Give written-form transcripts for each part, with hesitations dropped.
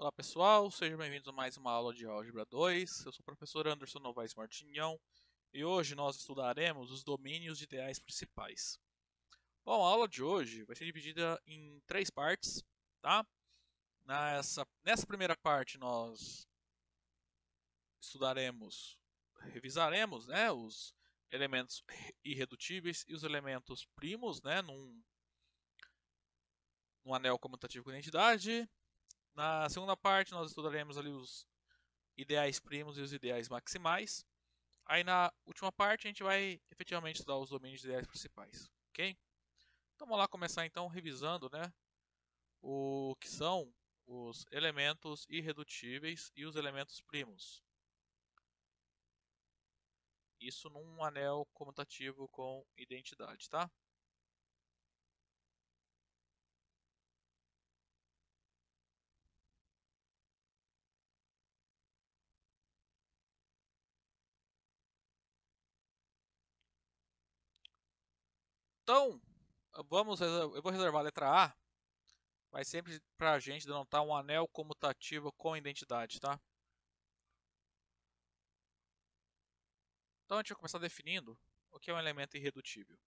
Olá pessoal, sejam bem-vindos a mais uma aula de Álgebra 2. Eu sou o professor Anderson Novaes Martinhão e hoje nós estudaremos os domínios de ideais principais. Bom, a aula de hoje vai ser dividida em 3 partes, tá? Nessa primeira parte nós revisaremos, né, os elementos irredutíveis e os elementos primos, né, num anel comutativo com identidade. Na segunda parte nós estudaremos ali os ideais primos e os ideais maximais. Aí na última parte a gente vai efetivamente estudar os domínios de ideais principais, ok? Então vamos lá começar então revisando, né, o que são os elementos irredutíveis e os elementos primos. Isso num anel comutativo com identidade, tá? Então, eu vou reservar a letra A, vai sempre para a gente denotar um anel comutativo com identidade, tá? Então a gente vai começar definindo o que é um elemento irredutível.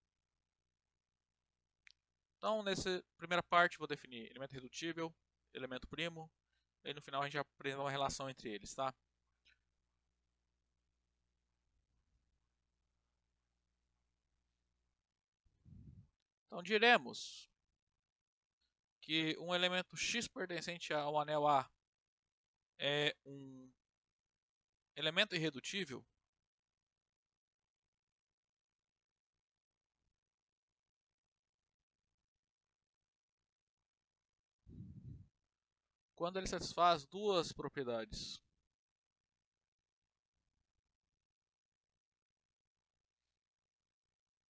Então, nessa primeira parte, vou definir elemento irredutível, elemento primo, e no final a gente aprende uma relação entre eles, tá? Então, diremos que um elemento x pertencente ao anel A é um elemento irredutível quando ele satisfaz duas propriedades.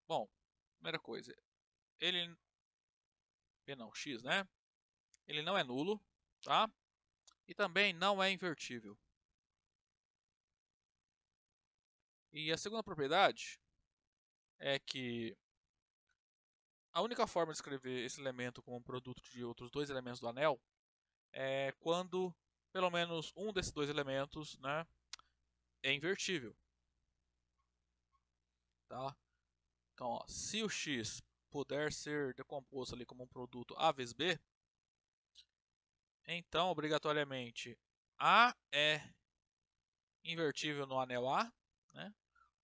Bom, primeira coisa, ele, não, x, né? Ele não é nulo, tá? E também não é invertível. E a segunda propriedade é que a única forma de escrever esse elemento como um produto de outros dois elementos do anel é quando pelo menos um desses dois elementos, né, é invertível, tá? Então, ó, se o x puder ser decomposto ali como um produto A vezes B, então obrigatoriamente A é invertível no anel A, né?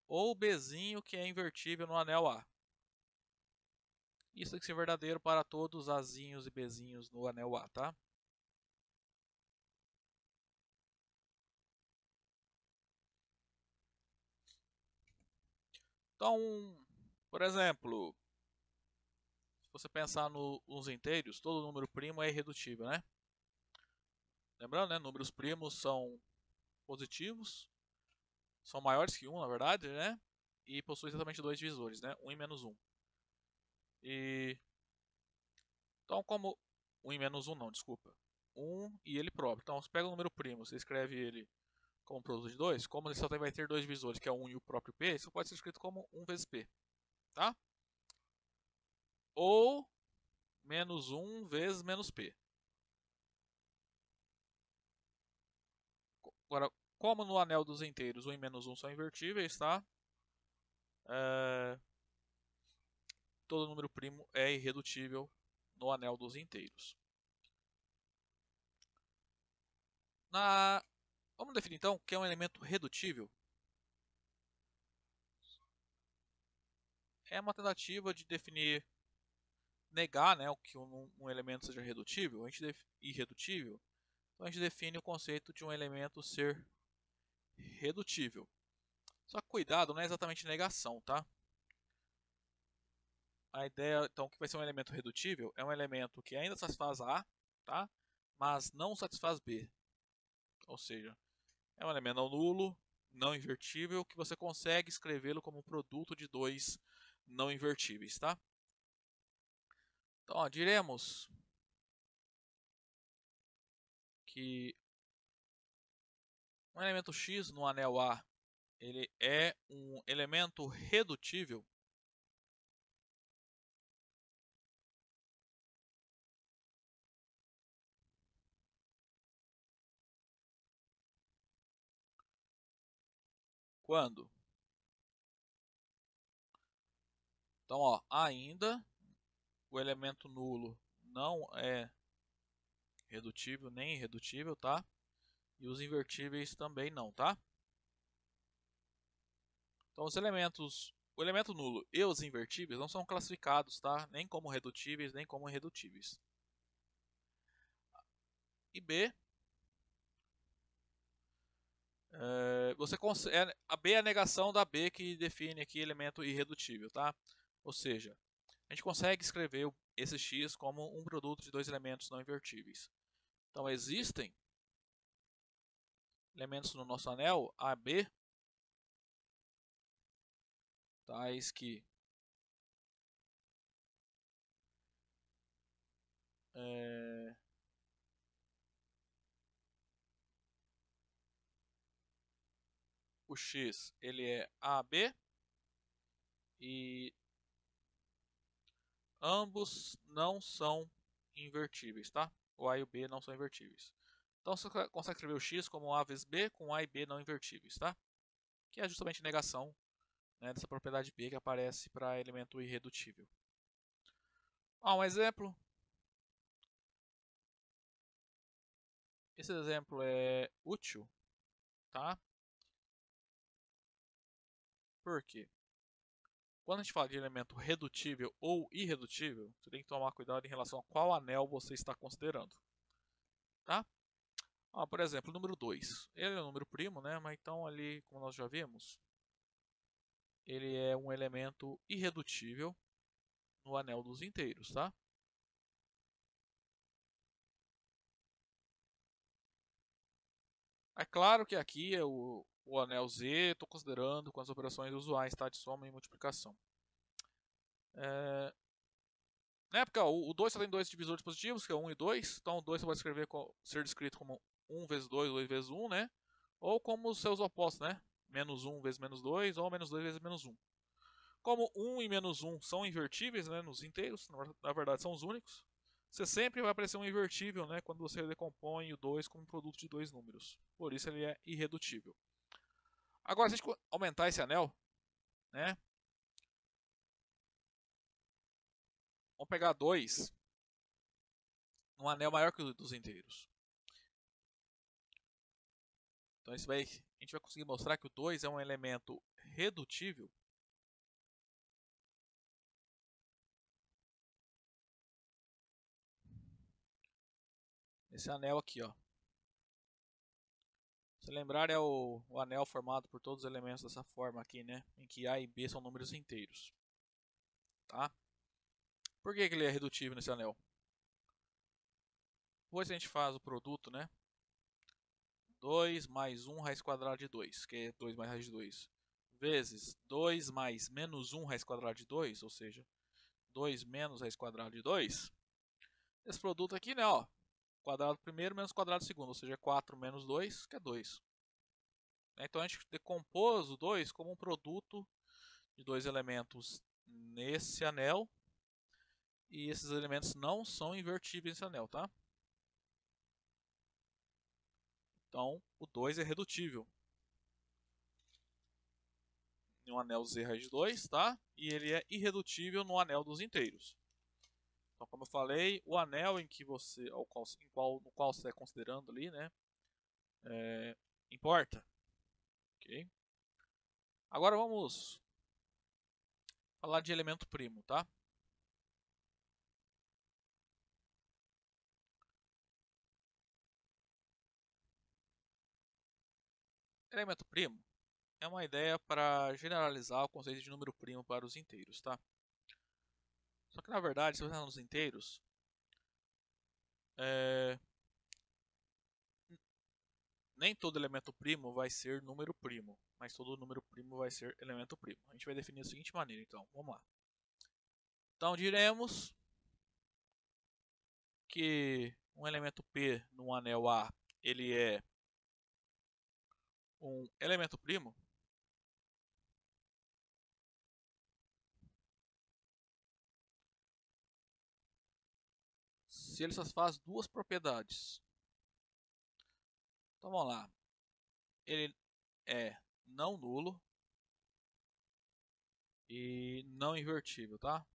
Ou Bzinho que é invertível no anel A. Isso tem que ser verdadeiro para todos Azinhos e Bzinhos no anel A, tá? Então, por exemplo, se você pensar nos inteiros, todo número primo é irredutível, né? Lembrando, né? Números primos são positivos, são maiores que 1, na verdade, né? E possuem exatamente dois divisores, né? 1 e menos 1. E então, como 1 e menos 1 não, desculpa. 1 e ele próprio. Então, você pega o número primo, você escreve ele como produto de 2, como ele só vai ter dois divisores, que é 1 e o próprio p, isso pode ser escrito como 1 vezes p, tá? Ou menos 1 vezes menos p. Agora, como no anel dos inteiros 1 e menos 1 são invertíveis, tá? Todo número primo é irredutível no anel dos inteiros. Vamos definir então o que é um elemento redutível. É uma tentativa de definir, negar, né, o que um elemento seja redutível, irredutível. Então a gente define o conceito de um elemento ser redutível. Só que cuidado, não é exatamente negação, tá? A ideia, então, que vai ser um elemento redutível é um elemento que ainda satisfaz A, tá? Mas não satisfaz B. Ou seja, é um elemento não nulo, não invertível, que você consegue escrevê-lo como produto de dois não invertíveis, tá? Então, ó, diremos que um elemento x no anel A ele é um elemento redutível Quando? Então, ó, ainda o elemento nulo não é redutível nem irredutível, tá? E os invertíveis também não, tá? Então, o elemento nulo e os invertíveis não são classificados, tá? Nem como redutíveis, nem como irredutíveis. E B, a B é a negação da B que define aqui elemento irredutível, tá? Ou seja, a gente consegue escrever esse x como um produto de dois elementos não invertíveis. Então, existem elementos no nosso anel AB tais que o x ele é AB e ambos não são invertíveis, tá? O A e o B não são invertíveis. Então você consegue escrever o x como A vezes B com A e B não invertíveis, tá? Que é justamente a negação, né, dessa propriedade B que aparece para elemento irredutível. Um exemplo. Esse exemplo é útil, tá? Por quê? Quando a gente fala de elemento redutível ou irredutível, você tem que tomar cuidado em relação a qual anel você está considerando, tá? Por exemplo, o número 2. Ele é um número primo, né? Mas então ali, como nós já vimos, ele é um elemento irredutível no anel dos inteiros, tá? É claro que aqui é o anel Z, estou considerando com as operações usuais, tá? De soma e multiplicação. Né? Porque ó, o 2 só tem dois divisores positivos, que é 1 e 2. Então o 2 você pode escrever ser descrito como 1 vezes 2, 2 vezes 1, né? Ou como os seus opostos, né? Menos 1 vezes menos 2 ou menos 2 vezes menos 1. Como 1 e menos 1 são invertíveis, né, nos inteiros, na verdade são os únicos, você sempre vai aparecer um invertível, né, quando você decompõe o 2 como um produto de dois números. Por isso ele é irredutível. Agora, se a gente aumentar esse anel, né, vamos pegar 2 num anel maior que o dos inteiros. Então a gente vai conseguir mostrar que o 2 é um elemento redutível nesse anel aqui, ó. Se lembrar, é o anel formado por todos os elementos dessa forma aqui, né? Em que A e B são números inteiros. Tá? Por que ele é redutível nesse anel? Depois a gente faz o produto, né? 2 mais 1 raiz quadrada de 2, que é 2 mais raiz de 2, vezes 2 mais menos 1 raiz quadrada de 2, ou seja, 2 menos raiz quadrada de 2. Esse produto aqui, né, ó, quadrado primeiro menos quadrado segundo, ou seja, 4 menos 2, que é 2. Então a gente decompôs o 2 como um produto de dois elementos nesse anel, e esses elementos não são invertíveis nesse anel, tá? Então o 2 é redutível em um anel Z raiz de 2, tá? E ele é irredutível no anel dos inteiros. Então, como eu falei, o anel em que você, no qual você está considerando ali, né, importa. Ok? Agora vamos falar de elemento primo, tá? Elemento primo é uma ideia para generalizar o conceito de número primo para os inteiros, tá? Só que na verdade, se você está nos inteiros, é, nem todo elemento primo vai ser número primo, mas todo número primo vai ser elemento primo. A gente vai definir da seguinte maneira, então, vamos lá. Então diremos que um elemento P no anel A, ele é um elemento primo se ele satisfaz duas propriedades. Então vamos lá. Ele é não nulo e não invertível, tá?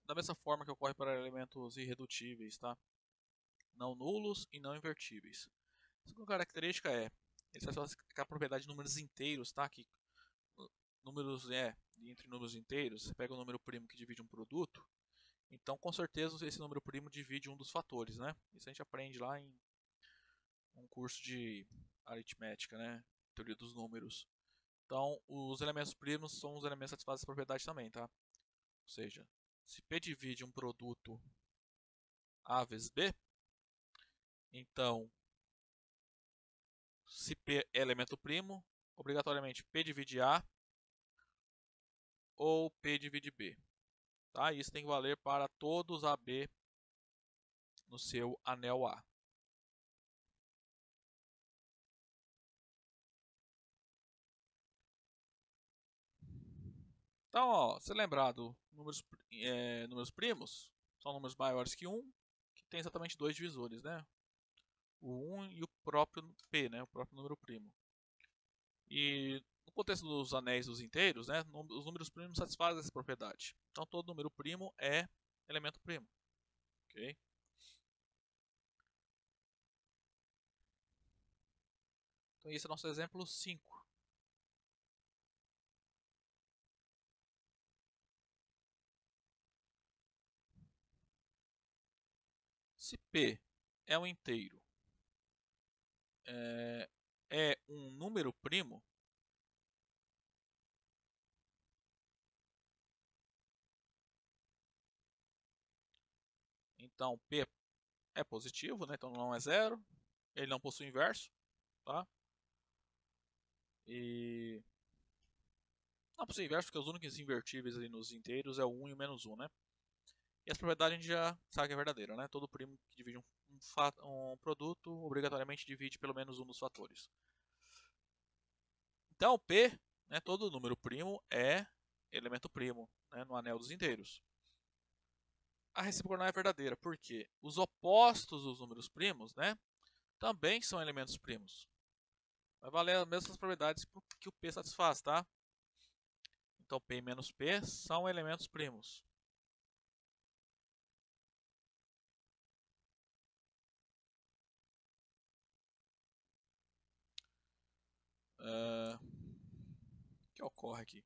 Da mesma forma que ocorre para elementos irredutíveis, tá? Não nulos e não invertíveis. A segunda característica é, ele satisfaz a propriedade de números inteiros, tá? Que números entre números inteiros, você pega o número primo que divide um produto, então com certeza esse número primo divide um dos fatores, né? Isso a gente aprende lá em um curso de aritmética, né? Teoria dos números. Então, os elementos primos são os elementos que satisfazem essa propriedade também, tá? Ou seja, se P divide um produto A vezes B, então, se P é elemento primo, obrigatoriamente P divide A ou P divide B. Tá? Isso tem que valer para todos AB no seu anel A. Então, ó, se lembrar do números primos, são números maiores que 1, que tem exatamente dois divisores, né? O 1 e o próprio P, né? O próprio número primo. E no contexto dos anéis dos inteiros, né? Os números primos satisfazem essa propriedade. Então, todo número primo é elemento primo. Ok? Então, esse é o nosso exemplo 5. Se P é um inteiro, é um número primo, então P é positivo, né? Então não é zero. Ele não possui inverso, tá? E não possui inverso porque os únicos invertíveis ali nos inteiros é o 1 e o menos 1, né? E essa propriedade a gente já sabe que é verdadeira, né? Todo primo que divide um produto obrigatoriamente divide pelo menos um dos fatores. Então P, né, todo número primo é elemento primo, né, no anel dos inteiros. A recíproca não é verdadeira, porque os opostos dos números primos, né, também são elementos primos. Vai valer as mesmas propriedades que o P satisfaz, tá? Então P menos P são elementos primos. O que ocorre aqui?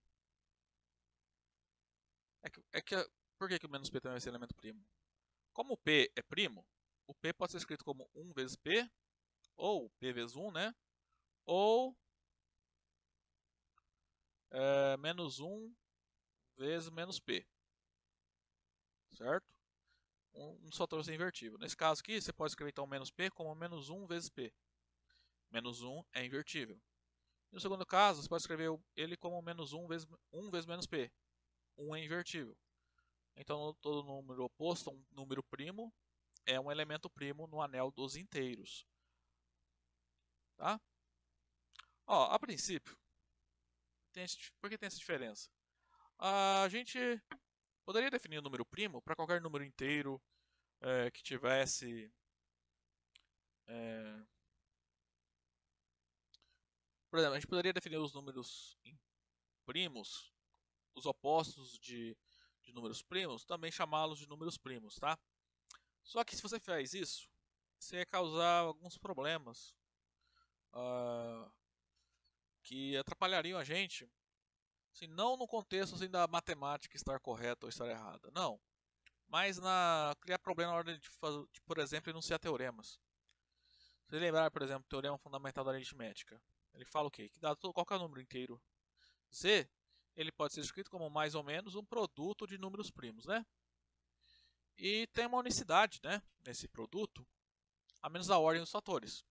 Por que o menos P também vai ser elemento primo? Como o P é primo, o P pode ser escrito como 1 vezes P, ou P vezes 1, né? Ou menos 1 vezes menos P, certo? Um fator invertível. Nesse caso aqui, você pode escrever então menos P como menos 1 vezes P. Menos 1 é invertível. E no segundo caso, você pode escrever ele como menos 1 vezes menos P. 1 é invertível. Então, todo número oposto a um número primo é um elemento primo no anel dos inteiros. Tá? Ó, a princípio, por que tem essa diferença? A gente poderia definir o número primo para qualquer número inteiro que tivesse. É, por exemplo, a gente poderia definir os números primos, os opostos de números primos, também chamá-los de números primos, tá? Só que se você faz isso, você ia causar alguns problemas que atrapalhariam a gente, assim, não no contexto assim, da matemática estar correta ou estar errada, não, mas na criar problema na hora de, por exemplo, enunciar teoremas. Se você lembrar, por exemplo, o teorema fundamental da aritmética, ele fala o quê? Que dado qualquer número inteiro z, ele pode ser escrito como mais ou menos um produto de números primos, né? E tem uma unicidade, né, nesse produto, a menos a ordem dos fatores,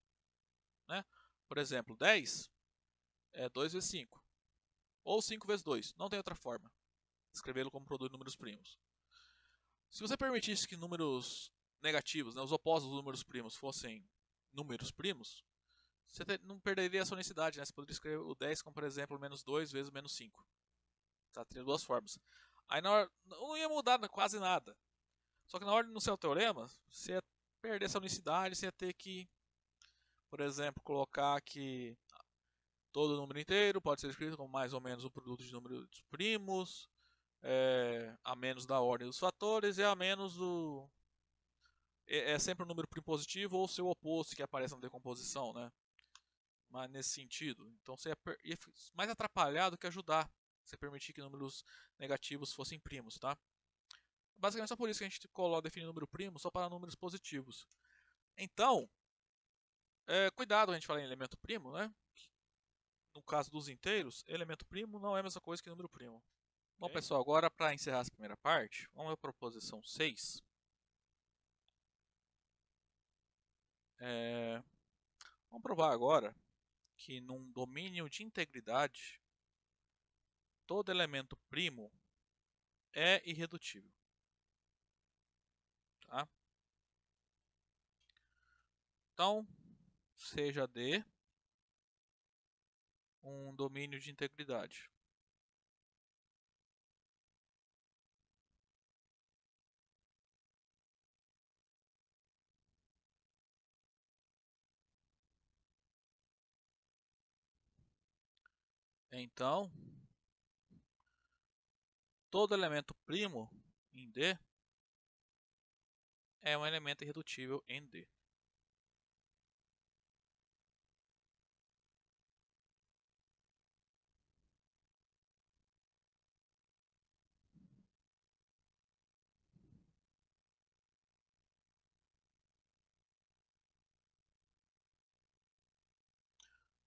né? Por exemplo, 10 é 2 vezes 5, ou 5 vezes 2, não tem outra forma de escrevê-lo como produto de números primos. Se você permitisse que números negativos, né, os opostos dos números primos, fossem números primos, você não perderia essa unicidade, né? Você poderia escrever o 10 como, por exemplo, menos 2 vezes menos 5. Tá? Teria duas formas. Aí na hora, não ia mudar quase nada. Só que na hora de no seu teorema, você ia perder essa unicidade, você ia ter que, por exemplo, colocar que todo número inteiro pode ser escrito como mais ou menos o produto de números primos, a menos da ordem dos fatores e a menos do... É sempre um número primo positivo ou seu oposto que aparece na decomposição, né? Mas nesse sentido. Então você ia mais atrapalhar do que ajudar. Você permitir que números negativos fossem primos, tá? Basicamente só por isso que a gente define número primo só para números positivos. Então, cuidado quando a gente fala em elemento primo, né? No caso dos inteiros, elemento primo não é a mesma coisa que número primo. Bom, Ok? pessoal, agora para encerrar essa primeira parte, vamos à proposição 6. Vamos provar agora que num domínio de integridade, todo elemento primo é irredutível. Tá? Então, seja D um domínio de integridade. Então, todo elemento primo em D é um elemento irredutível em D.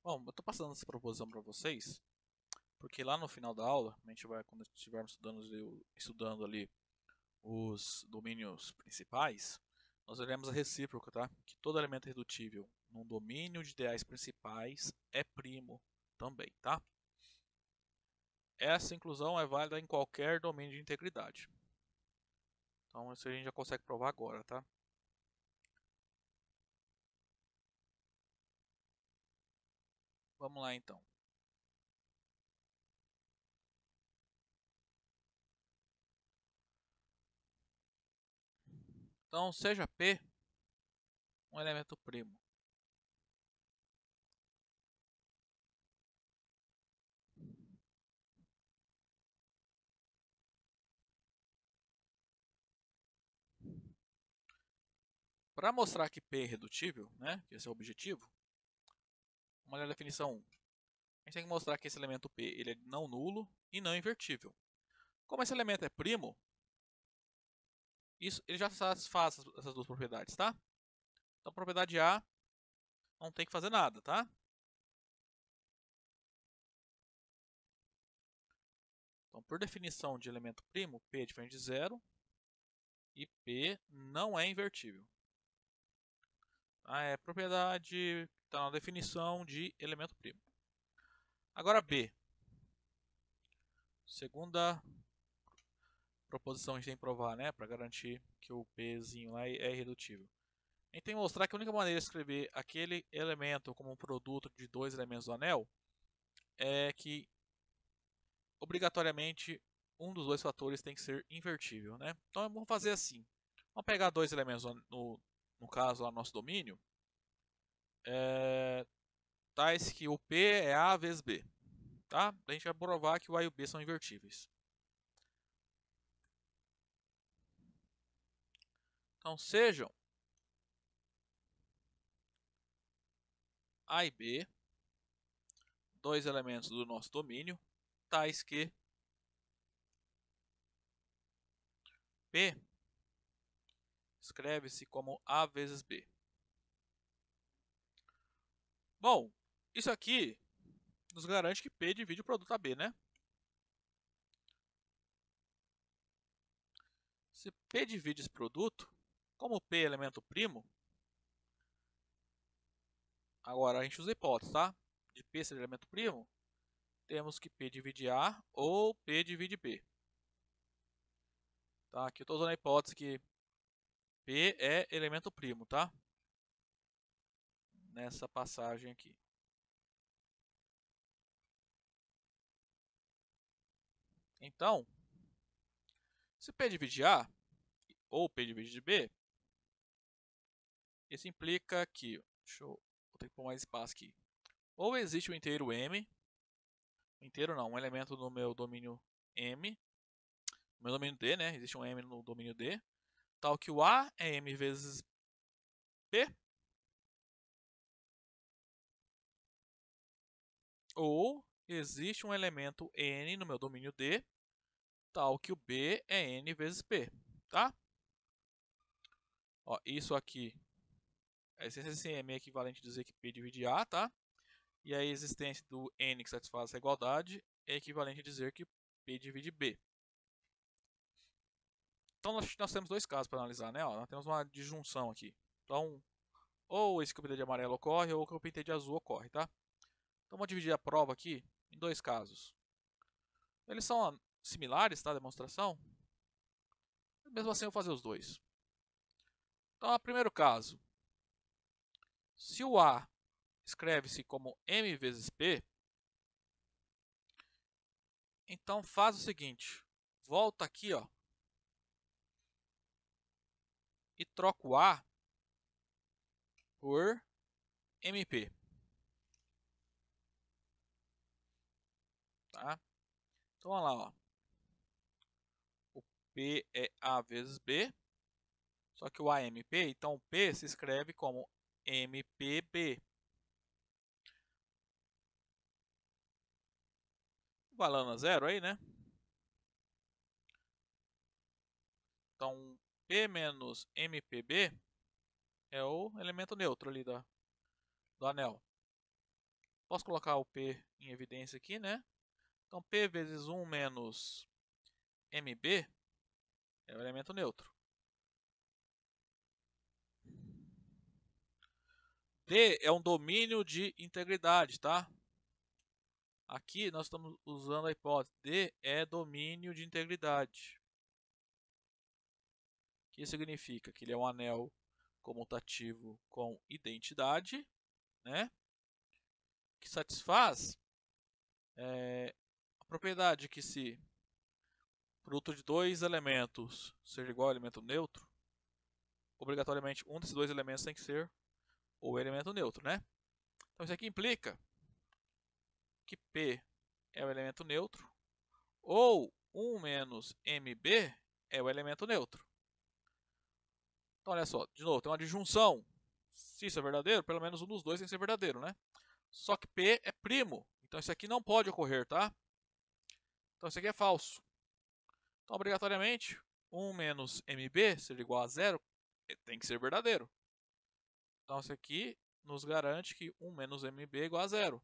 Bom, eu estou passando essa proposição para vocês, porque lá no final da aula, a gente vai, quando estivermos estudando ali os domínios principais, nós veremos a recíproca, tá? Que todo elemento irredutível num domínio de ideais principais é primo também, tá? Essa inclusão é válida em qualquer domínio de integridade. Então isso a gente já consegue provar agora, tá? Vamos lá então. Então seja P um elemento primo. Para mostrar que P é irredutível, né, que esse é o objetivo, vamos olhar a definição 1. A gente tem que mostrar que esse elemento P ele é não nulo e não invertível. Como esse elemento é primo, ele já satisfaz essas duas propriedades, tá? Então a propriedade A não tem que fazer nada, tá? Então por definição de elemento primo, P é diferente de zero e P não é invertível. É propriedade, está na definição de elemento primo. Agora B. Segunda proposição a gente tem que provar, né, para garantir que o Pzinho lá é irredutível. A gente tem que mostrar que a única maneira de escrever aquele elemento como um produto de dois elementos do anel é que obrigatoriamente um dos dois fatores tem que ser invertível, né? Então vamos fazer assim. Vamos pegar dois elementos no caso lá no nosso domínio, tais que o P é A vezes B, tá? A gente vai provar que o A e o B são invertíveis. Então sejam A e B dois elementos do nosso domínio, tais que P escreve-se como A vezes B. Bom, isso aqui nos garante que P divide o produto AB, né? Se P divide esse produto, como P é elemento primo, agora a gente usa a hipótese, tá? De P ser elemento primo, temos que P divide A ou P divide B. Tá? Aqui eu estou usando a hipótese que P é elemento primo, tá? Nessa passagem aqui. Então, se P divide A ou P divide B, isso implica que, vou ter que pôr mais espaço aqui. Ou existe um inteiro M, inteiro não, um elemento no meu domínio M, no meu domínio D, né? Existe um M no domínio D, tal que o A é M vezes P, ou existe um elemento N no meu domínio D, tal que o B é N vezes P, tá? Ó, isso aqui, a existência desse M é equivalente a dizer que P divide A, tá? E a existência do N que satisfaz essa igualdade é equivalente a dizer que P divide B. Então nós temos dois casos para analisar, né? Ó, nós temos uma disjunção aqui. Então, ou esse que eu pintei de amarelo ocorre, ou o que eu pintei de azul ocorre, tá? Então vou dividir a prova aqui em dois casos. Eles são similares, tá? A demonstração. Mesmo assim eu vou fazer os dois. Então, o primeiro caso. Se o A escreve-se como M vezes P, então faz o seguinte. Volta aqui, ó. E troca o A por MP. Tá? Então, olha lá, ó. O P é A vezes B. Só que o A é MP, então o P se escreve como MPB. Valendo a zero aí, né? Então, P menos MPB é o elemento neutro ali do anel. Posso colocar o P em evidência aqui, né? Então, P vezes 1 menos MB é o elemento neutro. D é um domínio de integridade, tá? Aqui nós estamos usando a hipótese D é domínio de integridade. O que significa? Que ele é um anel comutativo com identidade, né? Que satisfaz a propriedade que se produto de dois elementos seja igual ao elemento neutro, obrigatoriamente um desses dois elementos tem que ser o elemento neutro, né? Então isso aqui implica que P é o elemento neutro ou 1 menos MB é o elemento neutro. Então olha só, de novo, tem uma disjunção. Se isso é verdadeiro, pelo menos um dos dois tem que ser verdadeiro, né? Só que P é primo, então isso aqui não pode ocorrer, tá? Então isso aqui é falso. Então obrigatoriamente 1 menos MB ser igual a zero tem que ser verdadeiro. Então isso aqui nos garante que 1 menos MB é igual a zero.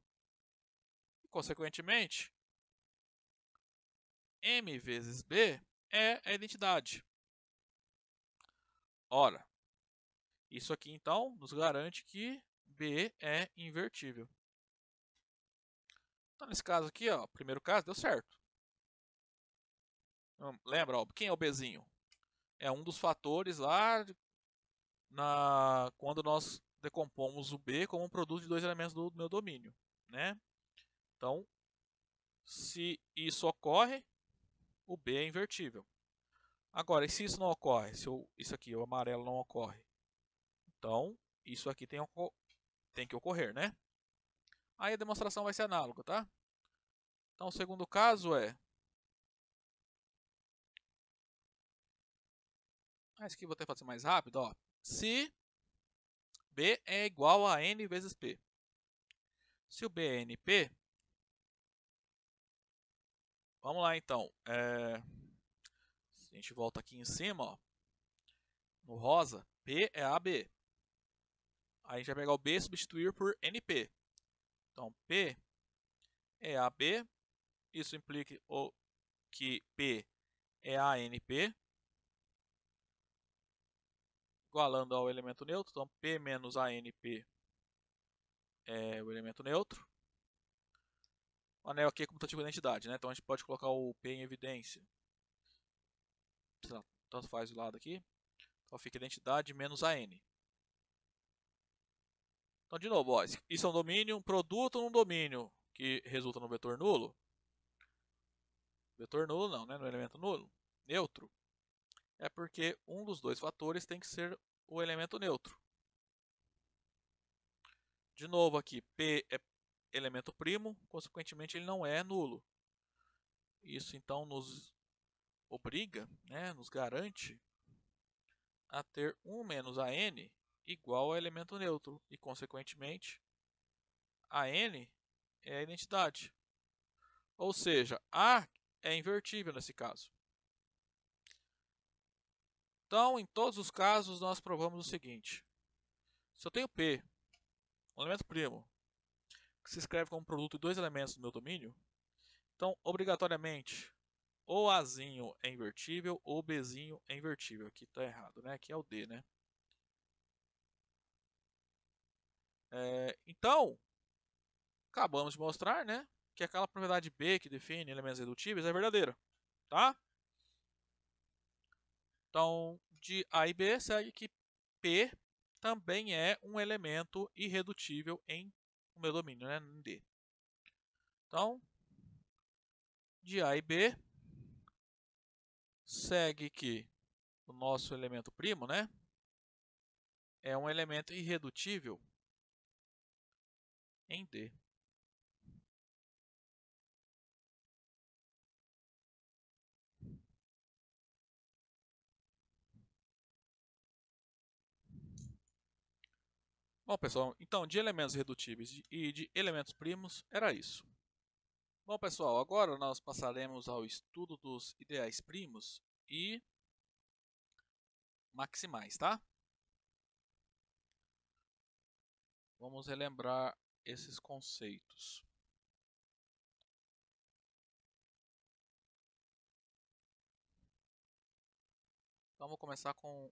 E, consequentemente, M vezes B é a identidade. Ora, isso aqui então nos garante que B é invertível. Então nesse caso aqui, ó, primeiro caso deu certo. Lembra, ó, quem é o Bzinho? É um dos fatores lá quando nós decompomos o B como um produto de dois elementos do meu domínio, né? Então, se isso ocorre, o B é invertível. Agora, e se isso não ocorre? Se isso aqui, o amarelo, não ocorre? Então, isso aqui tem que ocorrer, né? Aí a demonstração vai ser análoga, tá? Então, o segundo caso é... Esse aqui eu vou até fazer mais rápido, ó. Se B é igual a N vezes P. Se o B é NP, vamos lá então. A gente volta aqui em cima, ó. No rosa, P é AB. Aí a gente vai pegar o B e substituir por NP. Então, P é AB. Isso implica que P é ANP. Igualando ao elemento neutro. Então, P menos ANP é o elemento neutro. O anel aqui é comutativo de identidade, né? Então a gente pode colocar o P em evidência. Tanto faz o lado aqui. Então fica identidade menos AN. Então, de novo, ó, isso é um domínio, um produto num domínio que resulta no vetor nulo. Vetor nulo não, né? No elemento nulo. Neutro. É porque um dos dois fatores tem que ser o elemento neutro. De novo aqui, P é elemento primo, consequentemente ele não é nulo. Isso então nos obriga, né, nos garante a ter 1 menos a n igual a elemento neutro e, consequentemente, a n é a identidade. Ou seja, A é invertível nesse caso. Então, em todos os casos, nós provamos o seguinte. Se eu tenho P, um elemento primo, que se escreve como produto de dois elementos do meu domínio, então, obrigatoriamente, ou Azinho é invertível ou Bzinho é invertível. Aqui está errado, né? Aqui é o D, né? Então, acabamos de mostrar, né, que aquela propriedade B que define elementos redutíveis é verdadeira, tá? Então, de A e B segue que P também é um elemento irredutível em o meu domínio, né, em D. Então, de A e B segue que o nosso elemento primo, né, é um elemento irredutível em D. Bom, pessoal, então de elementos irredutíveis e de elementos primos era isso. Bom, pessoal, agora nós passaremos ao estudo dos ideais primos e maximais, tá? Vamos relembrar esses conceitos. Então, vou começar com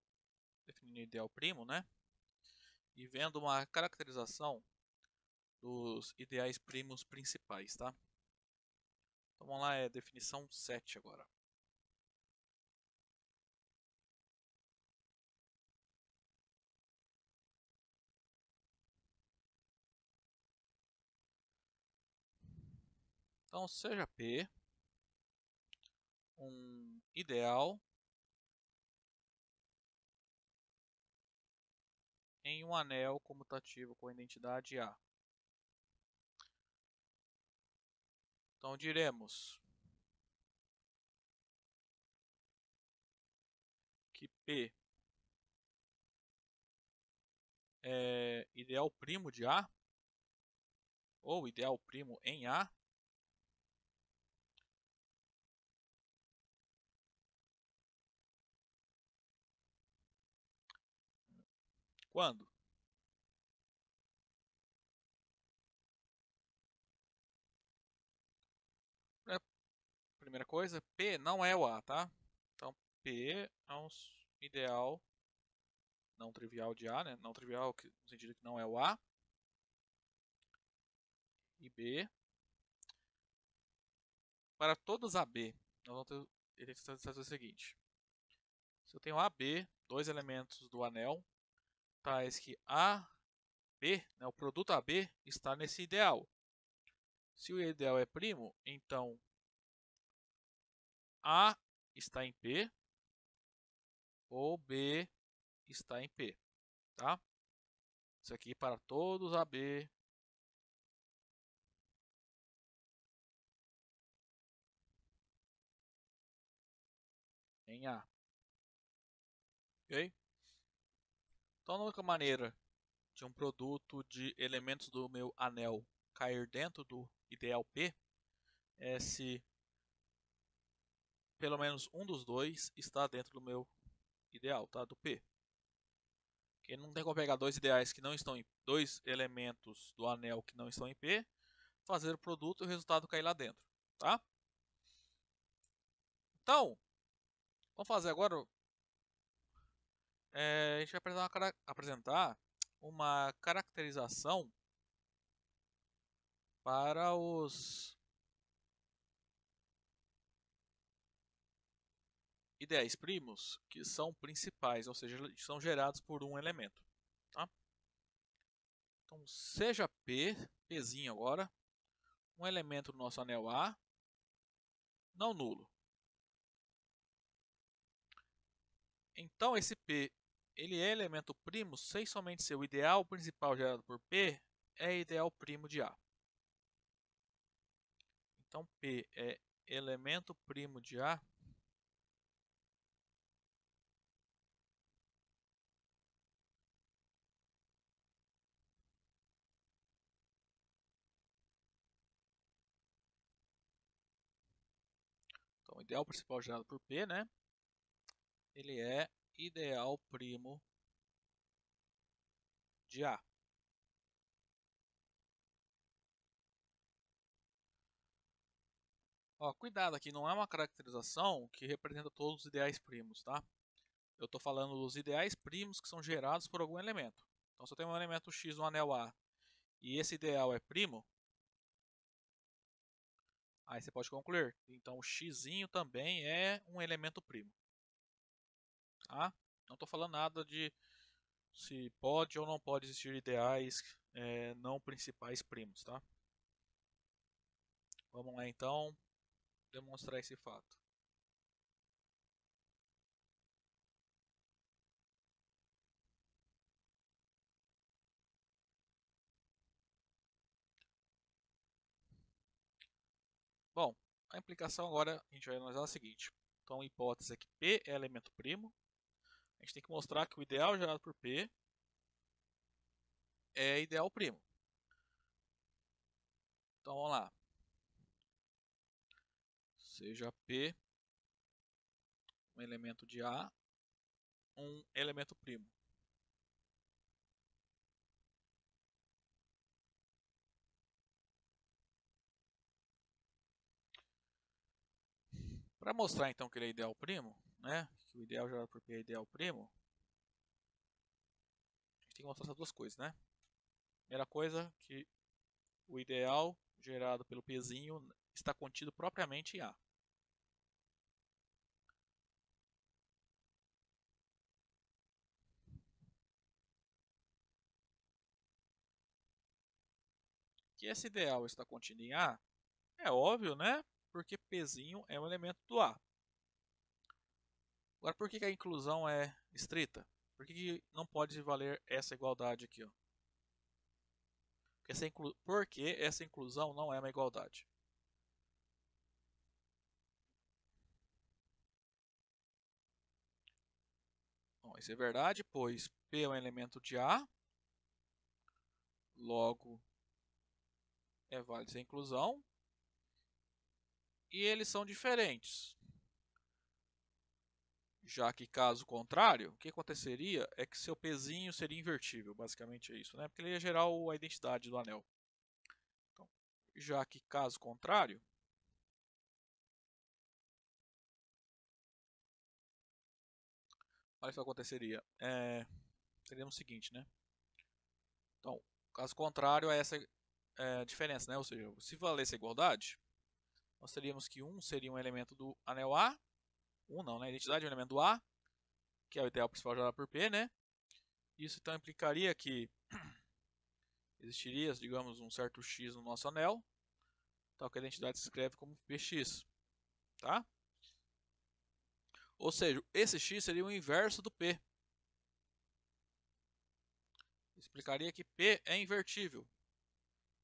definindo o ideal primo, né? E vendo uma caracterização dos ideais primos principais, tá? Então, vamos lá, é definição 7 agora. Então, seja P um ideal em um anel comutativo com a identidade A. Então, diremos que P é ideal primo de A, ou ideal primo em A, quando? Primeira coisa, P não é o A, tá? Então, P é um ideal não trivial de A, né? Não trivial no sentido que não é o A. E B, para todos AB, nós vamos ter que fazer o seguinte. Se eu tenho AB, dois elementos do anel, tais que AB, né, o produto AB, está nesse ideal. Se o ideal é primo, então A está em P ou B está em P, tá? Isso aqui para todos AB em A. Ok? Então, a única maneira de um produto de elementos do meu anel cair dentro do ideal P é se pelo menos um dos dois está dentro do meu ideal, tá? Do P. Porque não tem como pegar dois ideais que não estão em dois elementos do anel que não estão em P, fazer o produto e o resultado cair lá dentro, tá? Então, vamos fazer agora. A gente vai apresentar uma caracterização para os ideais primos que são principais, ou seja, são gerados por um elemento. Tá? Então, seja P, Pzinho agora, um elemento do nosso anel A, não nulo. Então, esse P ele é elemento primo sem somente ser o ideal principal gerado por P é ideal primo de A. Então P é elemento primo de A. Então, o ideal principal gerado por P, né? Ele é ideal primo de A. Ó, cuidado aqui, não é uma caracterização que representa todos os ideais primos, tá? Eu estou falando dos ideais primos que são gerados por algum elemento. Então, se eu tenho um elemento X no anel A e esse ideal é primo, aí você pode concluir. Então, o X também é um elemento primo. Tá? Não estou falando nada de se pode ou não pode existir ideais não principais primos. Tá? Vamos lá, então, demonstrar esse fato. Bom, a implicação agora a gente vai analisar a seguinte. Então, a hipótese é que P é elemento primo. A gente tem que mostrar que o ideal gerado por P é ideal primo. Então, vamos lá. Seja P um elemento de A, um elemento primo. Para mostrar então que ele é ideal primo, né, que o ideal gerado por P é ideal primo, a gente tem que mostrar essas duas coisas, né? Primeira coisa, que o ideal gerado pelo Pzinho está contido propriamente em A. Que esse ideal está contido em A é óbvio, né? Porque Pzinho é um elemento do A. Agora, por que a inclusão é estrita? Por que não pode valer essa igualdade aqui? Ó? Porque essa inclusão não é uma igualdade. Bom, isso é verdade, pois P é um elemento de A, logo é válida essa inclusão, e eles são diferentes. Já que caso contrário, o que aconteceria é que seu Pzinho seria invertível, basicamente é isso, né? Porque ele ia gerar a identidade do anel. Então, já que caso contrário, olha o que aconteceria. Seria o seguinte, né? Então, caso contrário a essa diferença, né? Ou seja, se valesse a igualdade, nós teríamos que 1 seria um elemento do anel A, 1 não, né? A identidade é um elemento do A, que é o ideal principal gerado por P, né? Isso então implicaria que existiria, digamos, um certo X no nosso anel, tal que a identidade se escreve como Px, tá? Ou seja, esse X seria o inverso do P. Explicaria que P é invertível.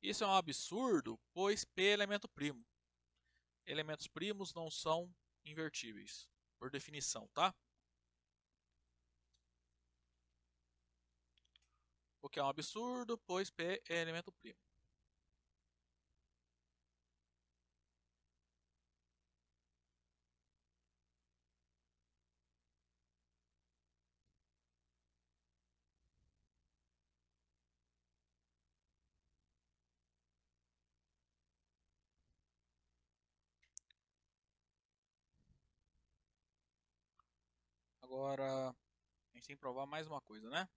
Isso é um absurdo, pois P é elemento primo. Elementos primos não são invertíveis, por definição, tá? O que é um absurdo, pois P é elemento primo. Agora, a gente tem que provar mais uma coisa, né?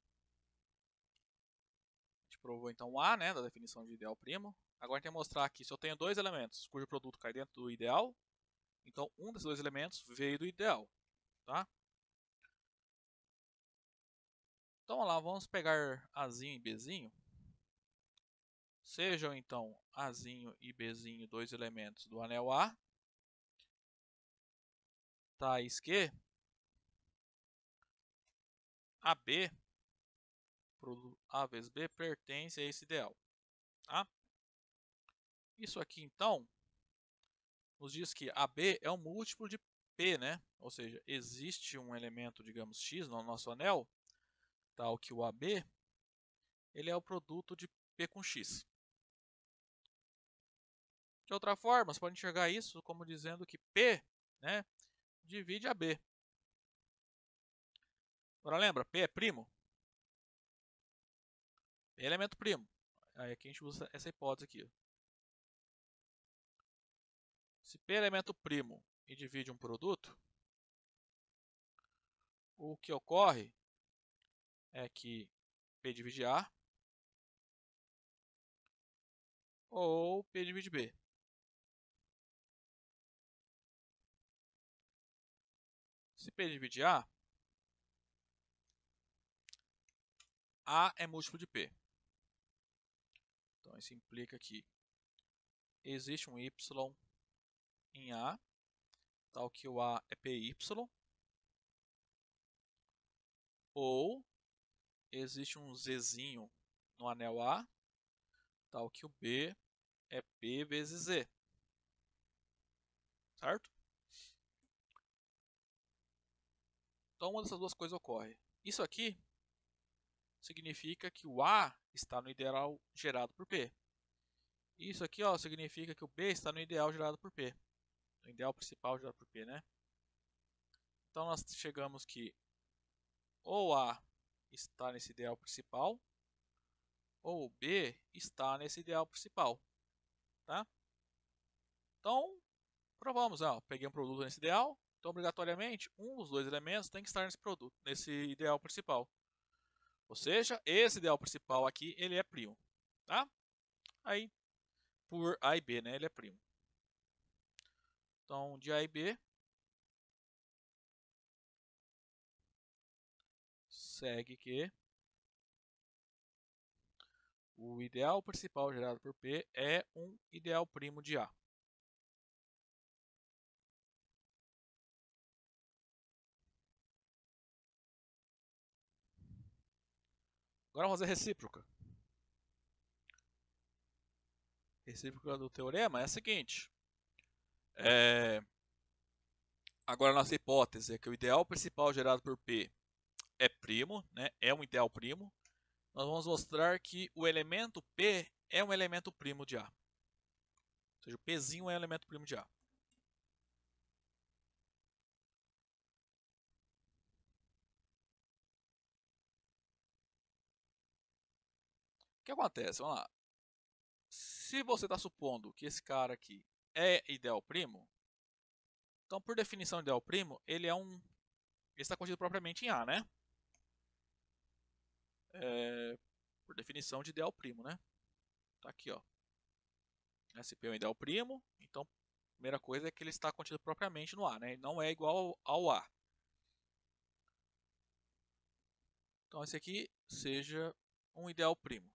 A gente provou então o A, né, da definição de ideal primo. Agora a gente tem que mostrar que se eu tenho dois elementos cujo produto cai dentro do ideal, então um desses dois elementos veio do ideal, tá? Então vamos lá, vamos pegar Azinho e Bzinho. Sejam então Azinho e Bzinho dois elementos do anel A, tais que AB, produto A vezes B, pertence a esse ideal. Tá? Isso aqui então nos diz que AB é um múltiplo de P, né? Ou seja, existe um elemento, digamos, X no nosso anel, tal que o AB ele é o produto de P com X. De outra forma, você pode enxergar isso como dizendo que P, né, divide AB. Agora lembra, P é primo? P é elemento primo. Aí aqui a gente usa essa hipótese aqui. Se P é elemento primo e divide um produto, o que ocorre é que P divide A ou P divide B. Se P divide A é múltiplo de P. Então isso implica que existe um Y em A, tal que o A é PY, ou existe um Zzinho no anel A, tal que o B é P vezes Z. Certo? Então uma dessas duas coisas ocorre. Isso aqui significa que o A está no ideal gerado por P. Isso aqui, ó, significa que o B está no ideal gerado por P. No ideal principal gerado por P, né? Então nós chegamos que ou A está nesse ideal principal, ou B está nesse ideal principal, tá? Então, provamos, ó, peguei um produto nesse ideal, então obrigatoriamente um dos dois elementos tem que estar nesse produto, nesse ideal principal. Ou seja, esse ideal principal aqui, ele é primo, tá? Aí, por A e B, né, ele é primo. Então, de A e B, segue que o ideal principal gerado por P é um ideal primo de A. Agora vamos fazer recíproca. Recíproca do teorema é a seguinte. Agora a nossa hipótese é que o ideal principal gerado por P é primo, né? É um ideal primo. Nós vamos mostrar que o elemento P é um elemento primo de A. Ou seja, o Pzinho é um elemento primo de A. O que acontece? Vamos lá. Se você está supondo que esse cara aqui é ideal primo, então por definição ideal primo, ele está contido propriamente em A, né? Por definição de ideal primo, né? Tá aqui, ó. SP é um ideal primo, então a primeira coisa é que ele está contido propriamente no A, né? Ele não é igual ao A. Então esse aqui seja um ideal primo.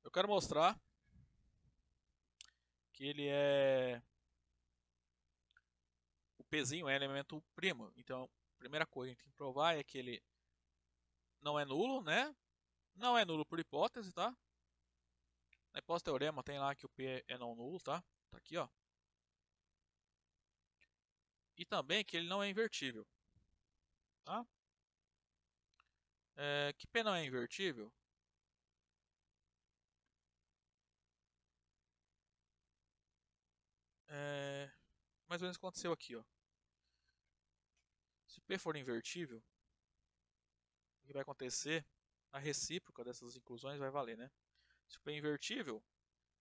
Eu quero mostrar que ele é... O Pzinho é elemento primo. Então, a primeira coisa que a gente tem que provar é que ele não é nulo, né? Não é nulo por hipótese, tá? Na hipótese teorema tem lá que o P é não nulo, tá? Tá aqui, ó. E também que ele não é invertível, tá? Que P não é invertível? Mais ou menos o que aconteceu aqui, ó. Se P for invertível, o que vai acontecer? A recíproca dessas inclusões vai valer, né? Se o P é invertível,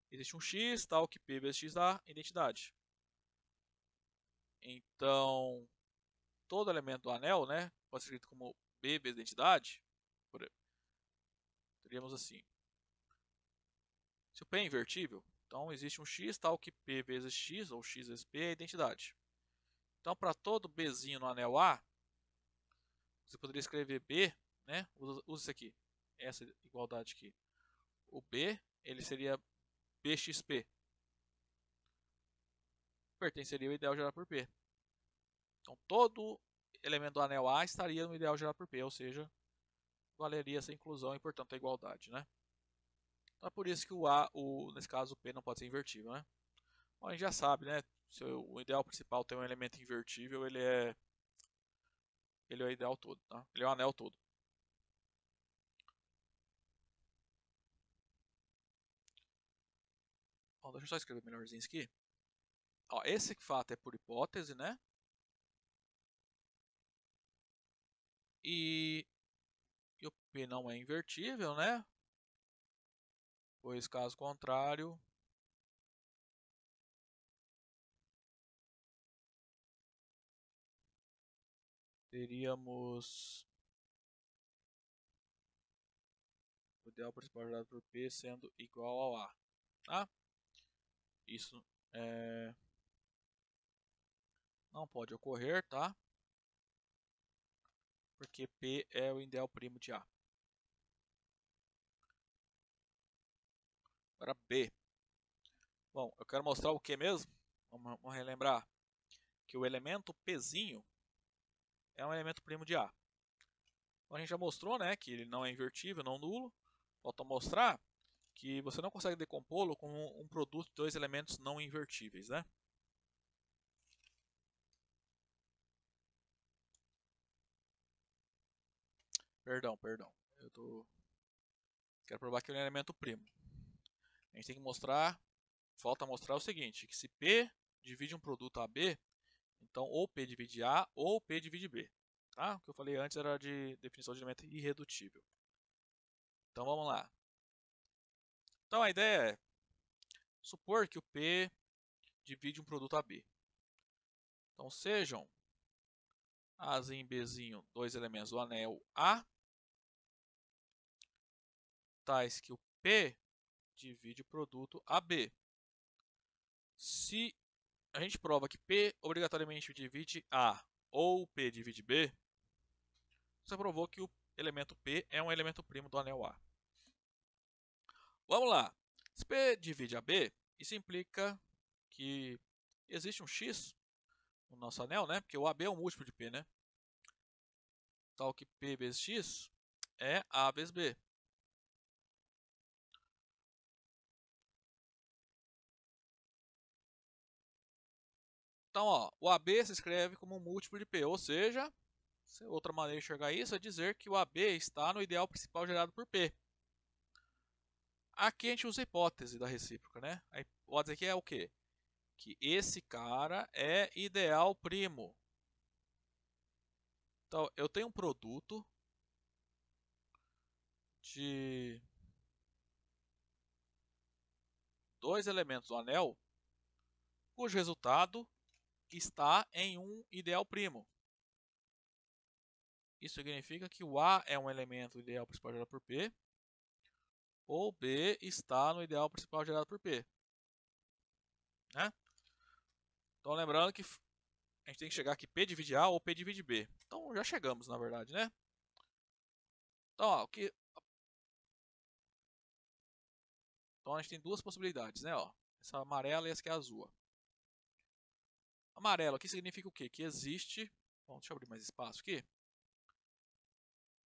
existe um x, tal que P vezes x dá identidade. Então, todo elemento do anel, né, pode ser escrito como B vezes identidade. Teríamos assim. Se o P é invertível, então existe um x tal que P vezes x, ou x vezes P é a identidade. Então, para todo Bzinho no anel A, você poderia escrever B, né? Usa isso aqui, essa igualdade aqui. O B, ele seria BXP. Pertenceria ao ideal gerado por P. Então, todo elemento do anel A estaria no ideal gerado por P, ou seja, valeria essa inclusão e, portanto, a igualdade, né? Então é por isso que o A, nesse caso, o P não pode ser invertível, né? Bom, a gente já sabe, né? Se o ideal principal tem um elemento invertível, ele é o ideal todo, tá? Ele é o anel todo. Bom, deixa eu só escrever melhorzinho isso aqui. Ó, esse fato é por hipótese, né? E o P não é invertível, né? Pois caso contrário, teríamos o ideal principal gerado por P sendo igual ao A, tá? Isso não pode ocorrer, tá? Porque P é o ideal primo de A. Agora B. Bom, eu quero mostrar o que mesmo? Vamos relembrar que o elemento Pzinho é um elemento primo de A. Então, a gente já mostrou, né, que ele não é invertível, não nulo. Falta mostrar que você não consegue decompô-lo como um produto de dois elementos não invertíveis, né? Perdão. Quero provar que ele é um elemento primo. A gente tem que mostrar, falta mostrar o seguinte, que se P divide um produto AB, então ou P divide A ou P divide B. Tá? O que eu falei antes era de definição de elemento irredutível. Então vamos lá. Então a ideia é supor que o P divide um produto AB. Então sejam Azinho e Bzinho dois elementos do anel A, tais que o P divide o produto AB. Se a gente prova que P obrigatoriamente divide A ou P divide B, você provou que o elemento P é um elemento primo do anel A. Vamos lá. Se P divide AB, isso implica que existe um X no nosso anel, né? Porque o AB é um múltiplo de P, né? Tal que P vezes X é A vezes B. Então, ó, o AB se escreve como um múltiplo de P, ou seja, outra maneira de enxergar isso é dizer que o AB está no ideal principal gerado por P. Aqui a gente usa a hipótese da recíproca, né? A hipótese aqui é o quê? Que esse cara é ideal primo. Então, eu tenho um produto de dois elementos do anel, cujo resultado está em um ideal primo. Isso significa que o A é um elemento ideal principal gerado por P, ou B está no ideal principal gerado por P. Né? Então lembrando que a gente tem que chegar aqui P divide A ou P divide B. Então já chegamos, na verdade, né? Então, ó, então a gente tem duas possibilidades, né? Ó, essa amarela e essa que é azul. Ó. Amarelo aqui significa o quê? Que existe... Bom, deixa eu abrir mais espaço aqui.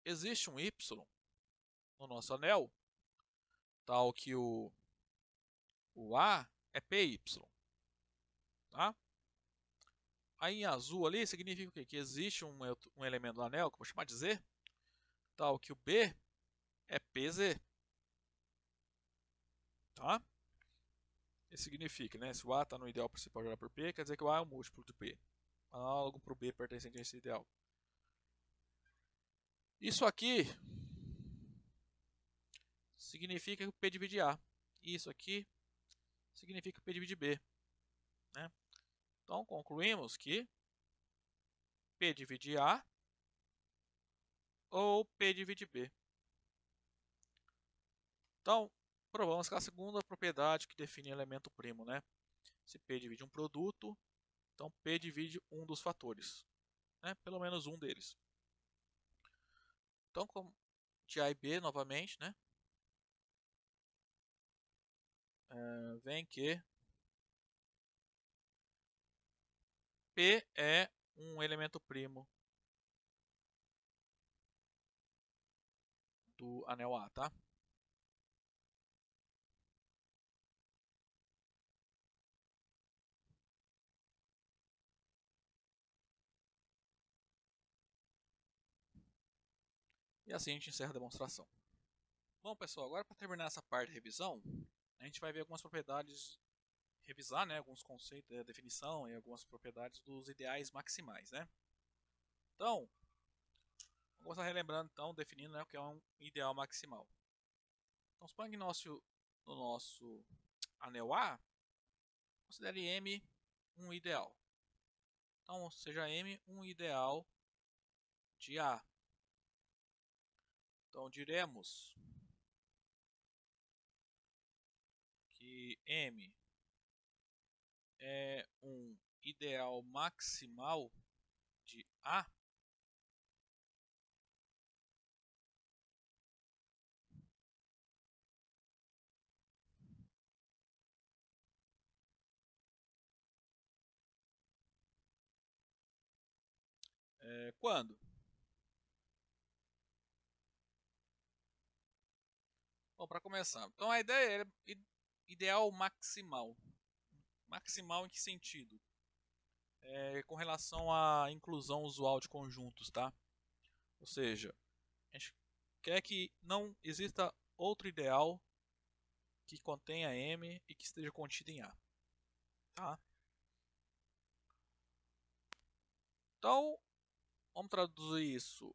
Existe um Y no nosso anel, tal que o A é PY. Tá? Aí em azul ali significa o quê? Que existe um elemento do anel, que eu vou chamar de Z, tal que o B é PZ. Tá? Isso significa, né? Se o A está no ideal principal gerado por P, quer dizer que o A é um múltiplo de P. Análogo para o B pertencente a esse ideal. Isso aqui significa que o P divide A. E isso aqui significa que o P divide B. Né? Então concluímos que P divide A ou P divide B. Então, provamos que a segunda propriedade que define elemento primo, né? Se P divide um produto, então P divide um dos fatores, né? Pelo menos um deles. Então, como de A e B novamente, né? Vem que P é um elemento primo do anel A, tá? E assim a gente encerra a demonstração. Bom, pessoal, agora para terminar essa parte de revisão, a gente vai ver algumas propriedades, revisar, né, alguns conceitos, a definição e algumas propriedades dos ideais maximais, né? Então, vamos começar relembrando, então, definindo, né, o que é um ideal maximal. Então, suponha que no nosso anel A, considere M um ideal. Então, seja M um ideal de A. Então, diremos que M é um ideal maximal de A quando? Bom, para começar, então a ideia é ideal maximal. Maximal em que sentido? Com relação à inclusão usual de conjuntos, tá? Ou seja, a gente quer que não exista outro ideal que contenha M e que esteja contido em A, tá? Então, vamos traduzir isso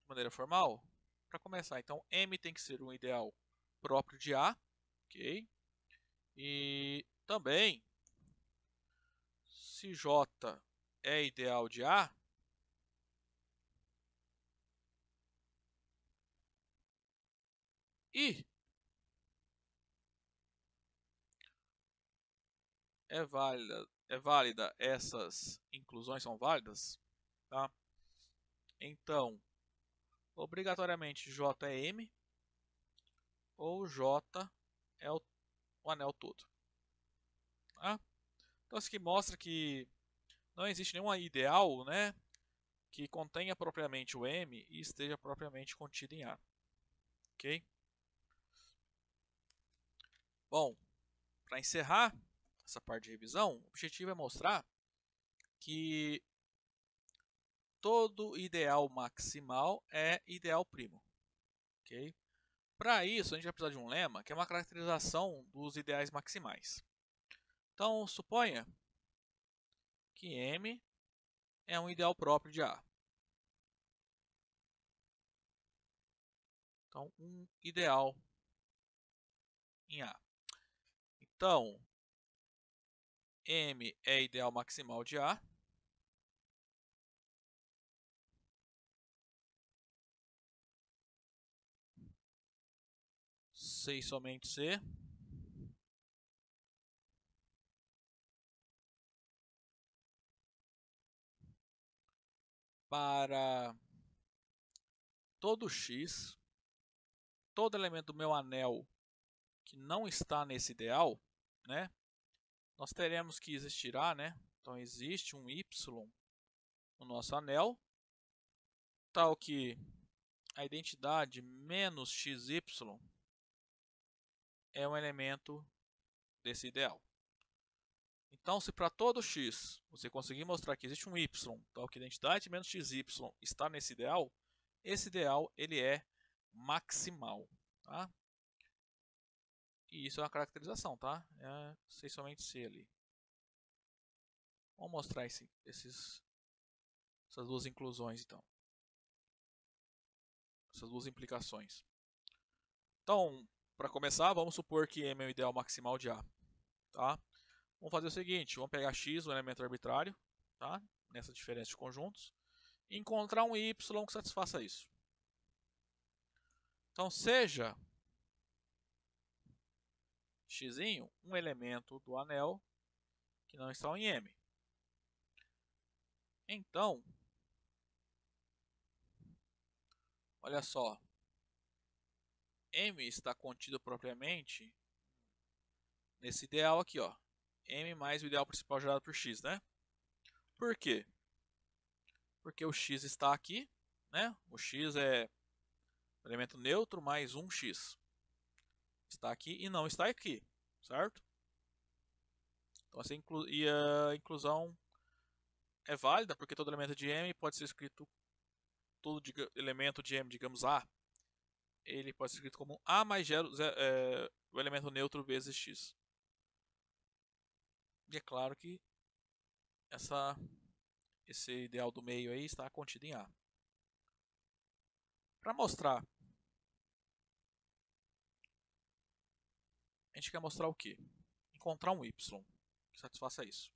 de maneira formal? Para começar, então, M tem que ser um ideal próprio de A, ok? E também, se J é ideal de A, e é válida essas inclusões são válidas, tá? Então, obrigatoriamente J é M ou J é o anel todo, tá? Então isso aqui mostra que não existe nenhum ideal, né, que contenha propriamente o M e esteja propriamente contido em A, ok? Bom, para encerrar essa parte de revisão, o objetivo é mostrar que todo ideal maximal é ideal primo, ok? Para isso, a gente vai precisar de um lema, que é uma caracterização dos ideais maximais. Então, suponha que M é um ideal próprio de A. Então, um ideal em A. Então, M é ideal maximal de A. C e somente C. Para todo X, todo elemento do meu anel que não está nesse ideal, né? Nós teremos que existirá, né? Então existe um Y no nosso anel, tal que a identidade menos XY é um elemento desse ideal. Então, se para todo x você conseguir mostrar que existe um y, tal que a identidade menos xy está nesse ideal, esse ideal ele é maximal, tá? E isso é uma caracterização, tá? É essencialmente C ali. Vamos mostrar essas duas inclusões, então. Essas duas implicações. Então, para começar, vamos supor que M é o ideal maximal de A, tá? Vamos fazer o seguinte, vamos pegar x, um elemento arbitrário, tá? Nessa diferença de conjuntos, e encontrar um y que satisfaça isso. Então, seja x um elemento do anel que não está em M. Então, olha só, M está contido propriamente nesse ideal aqui, ó. M mais o ideal principal gerado por x, né? Por quê? Porque o x está aqui, né? O x é O elemento neutro mais 1x. Está aqui e não está aqui, certo? Então essa inclusão é válida porque todo elemento de M pode ser escrito, todo elemento de M, digamos A, ele pode ser escrito como A mais o elemento neutro vezes x. E é claro que esse ideal do meio aí está contido em A. Para mostrar, a gente quer mostrar o quê? Encontrar um y que satisfaça isso.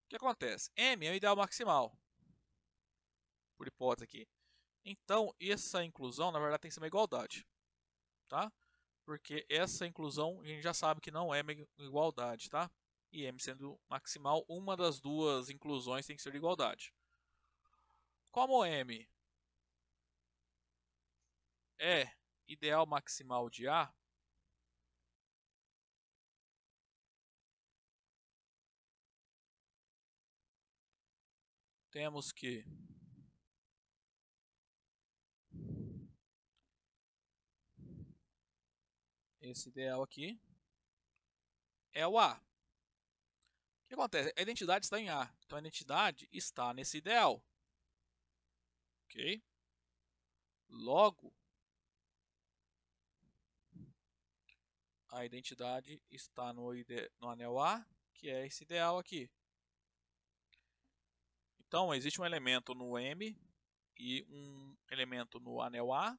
O que acontece? M é o ideal maximal, por hipótese aqui. Então, essa inclusão, na verdade, tem que ser uma igualdade, tá? Porque essa inclusão a gente já sabe que não é uma igualdade, tá? E M sendo maximal, uma das duas inclusões tem que ser de igualdade. Como M é ideal maximal de A, temos que esse ideal aqui é o A. O que acontece? A identidade está em A. Então a identidade está nesse ideal. Ok? Logo, a identidade está no anel A, que é esse ideal aqui. Então existe um elemento no M e um elemento no anel A,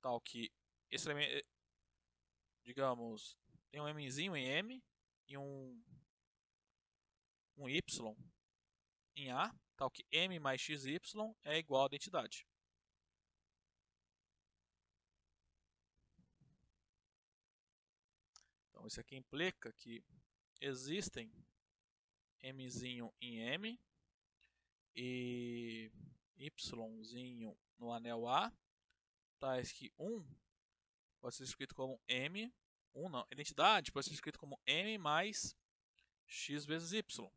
tal que esse elemento, digamos, tem um Mzinho em M e um Y em A, tal que M mais XY é igual à identidade. Então isso aqui implica que existem Mzinho em M e Yzinho no anel A, tais que 1 pode ser escrito como M, 1 não, identidade pode ser escrito como M mais X vezes Y.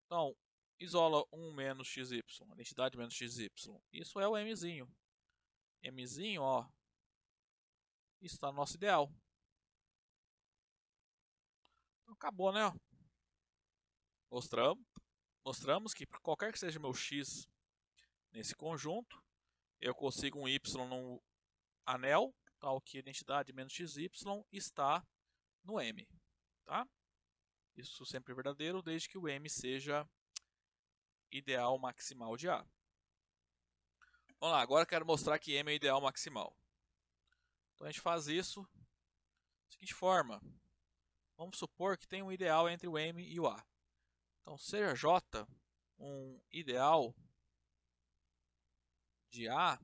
Então, isola 1 menos XY, identidade menos XY. Isso é o Mzinho. Mzinho, ó, está no nosso ideal. Então, acabou, né? Mostramos que qualquer que seja meu X nesse conjunto, eu consigo um Y no anel, tal que a identidade menos XY está no M. Tá? Isso sempre é verdadeiro, desde que o M seja ideal maximal de A. Vamos lá, agora quero mostrar que M é ideal maximal. Então a gente faz isso da seguinte forma. Vamos supor que tem um ideal entre o M e o A. Então seja J um ideal de A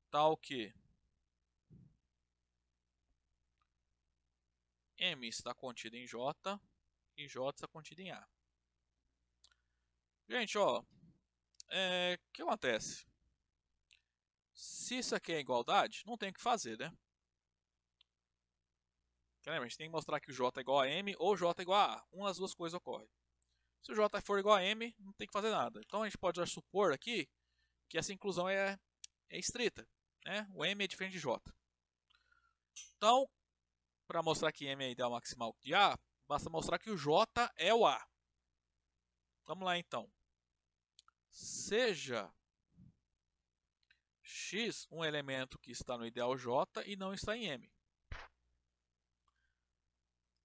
tal que M está contido em J e J está contido em A. Gente, ó, o que acontece? Se isso aqui é igualdade, não tem o que fazer, né? Lembra, a gente tem que mostrar que o J é igual a M ou J é igual a A. Uma das duas coisas ocorre. Se o J for igual a M, não tem que fazer nada. Então a gente pode já supor aqui que essa inclusão é estrita, né? O M é diferente de J. Então, para mostrar que M é ideal maximal de A, basta mostrar que o J é o A. Vamos lá então. Seja X um elemento que está no ideal J e não está em M.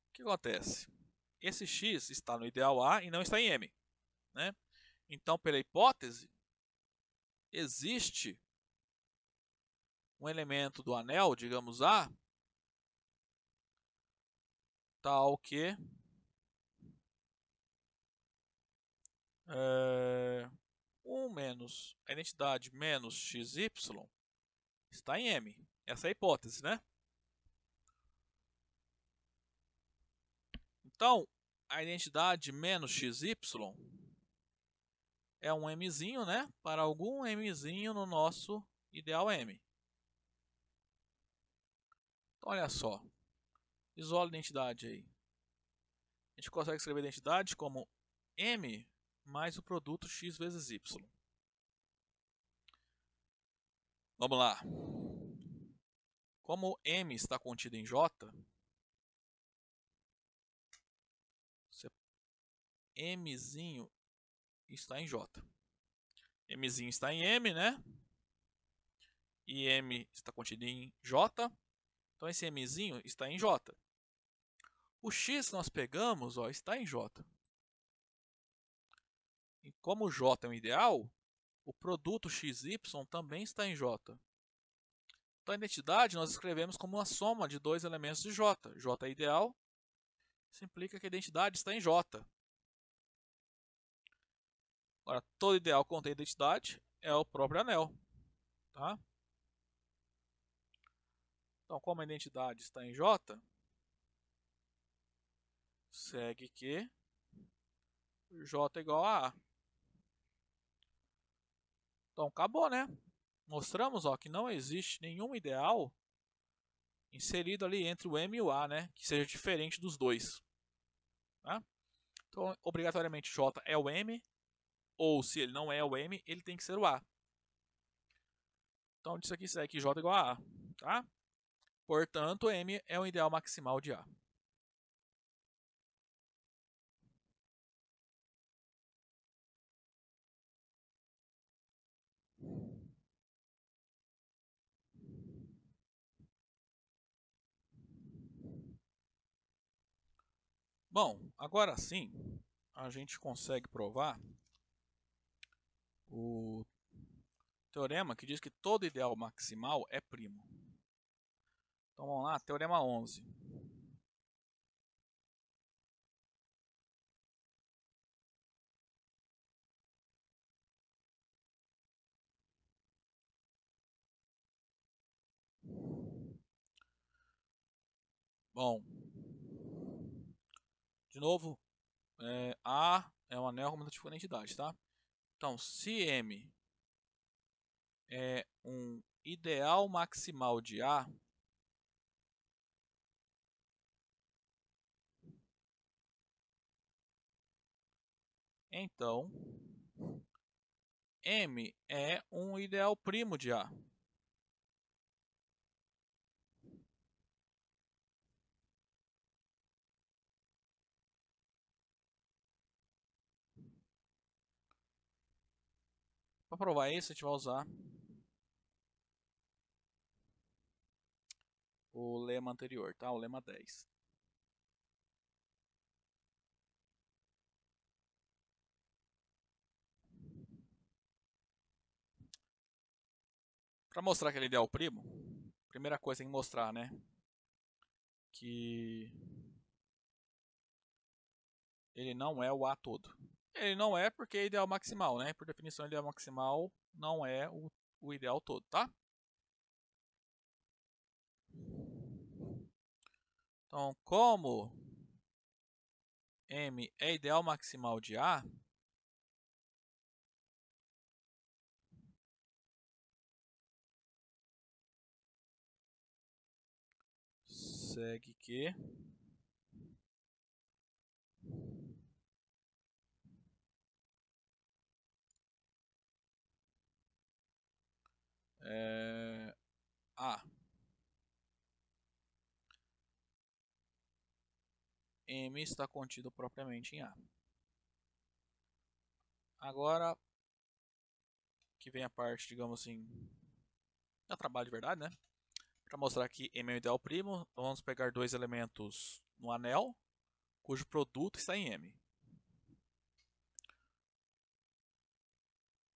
O que acontece? Esse X está no ideal A e não está em M. Né? Então, pela hipótese, existe um elemento do anel, digamos A, tal que 1 menos a identidade menos XY está em M. Essa é a hipótese, né? Então, a identidade menos XY é um Mzinho, né? Para algum Mzinho no nosso ideal M. Então, olha só. Isola a identidade aí. a gente consegue escrever a identidade como M mais o produto x vezes y. Vamos lá. Como M está contido em J, Mzinho está em J. Mzinho está em M, né? E M está contido em J. Então esse Mzinho está em J. O X que nós pegamos, ó, está em J. E como J é um ideal, o produto XY também está em J. Então a identidade nós escrevemos como uma soma de dois elementos de J. J é ideal, isso implica que a identidade está em J. Agora, todo ideal contém identidade é o próprio anel. Tá? Então, como a identidade está em J, segue que J é igual a A. Então, acabou, né? Mostramos, ó, que não existe nenhum ideal inserido ali entre o M e o A, né? Que seja diferente dos dois. Tá? Então, obrigatoriamente, J é o M, ou se ele não é o M, ele tem que ser o A. Então, disso aqui segue que J é igual a A. Tá? Portanto, M é o ideal maximal de A. Bom, agora sim, a gente consegue provar o teorema que diz que todo ideal maximal é primo. Então vamos lá, teorema 11. Bom, de novo, A é um anel comutativo com identidade, tá? Então, se M é um ideal maximal de A, então M é um ideal primo de A. Para provar isso, a gente vai usar o lema anterior, tá? O lema 10. Para mostrar que ele é ideal primo, primeira coisa tem que mostrar, né? Que ele não é o A todo. Ele não é porque é ideal maximal, né? Por definição, ideal maximal não é o ideal todo, tá? Então, como M é ideal maximal de A, segue que A. M está contido propriamente em A. Agora que vem a parte, digamos assim, da trabalho de verdade, né? Para mostrar que M é um ideal primo, vamos pegar dois elementos no anel, cujo produto está em M.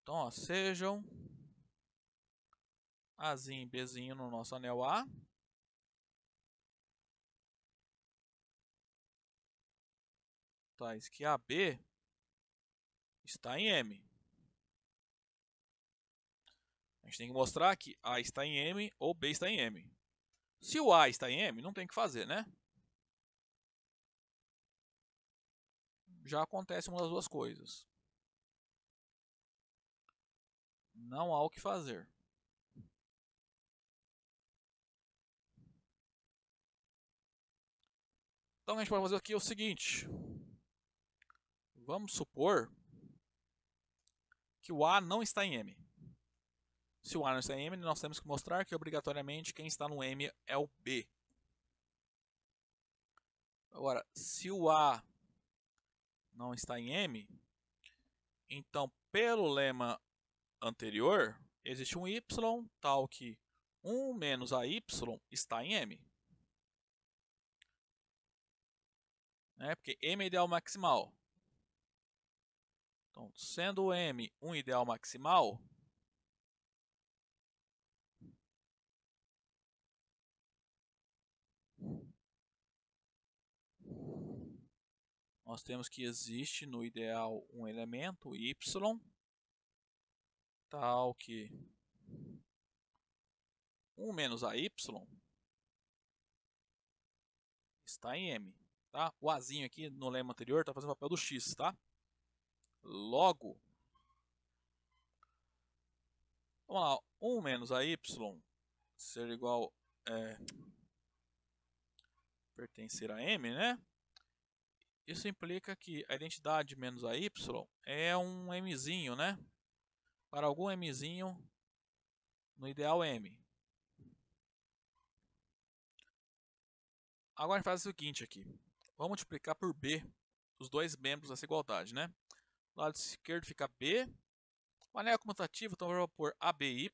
Então, ó, sejam Azinho e Bzinho no nosso anel A. Tais que AB está em M. A gente tem que mostrar que A está em M ou B está em M. Se o A está em M, não tem o que fazer, né? Já acontece uma das duas coisas. Não há o que fazer. Então a gente pode fazer aqui o seguinte. Vamos supor que o A não está em M. Se o A não está em M, nós temos que mostrar que obrigatoriamente quem está no M é o B. Agora, se o A não está em M, então pelo lema anterior, existe um Y tal que 1 menos AY está em M. Né? Porque M é ideal maximal. Então, sendo o M um ideal maximal, nós temos que existe no ideal um elemento Y tal que 1 menos AY está em M. Tá? O Azinho aqui no lema anterior está fazendo o papel do X. Tá? Logo, vamos lá, 1 menos AY ser igual pertencer a M, né? Isso implica que a identidade menos AY é um Mzinho, né? Para algum Mzinho no ideal M. Agora a gente faz o seguinte aqui. Vamos multiplicar por B os dois membros dessa igualdade, né? Do lado esquerdo fica B. O anel comutativo, então eu vou pôr ABY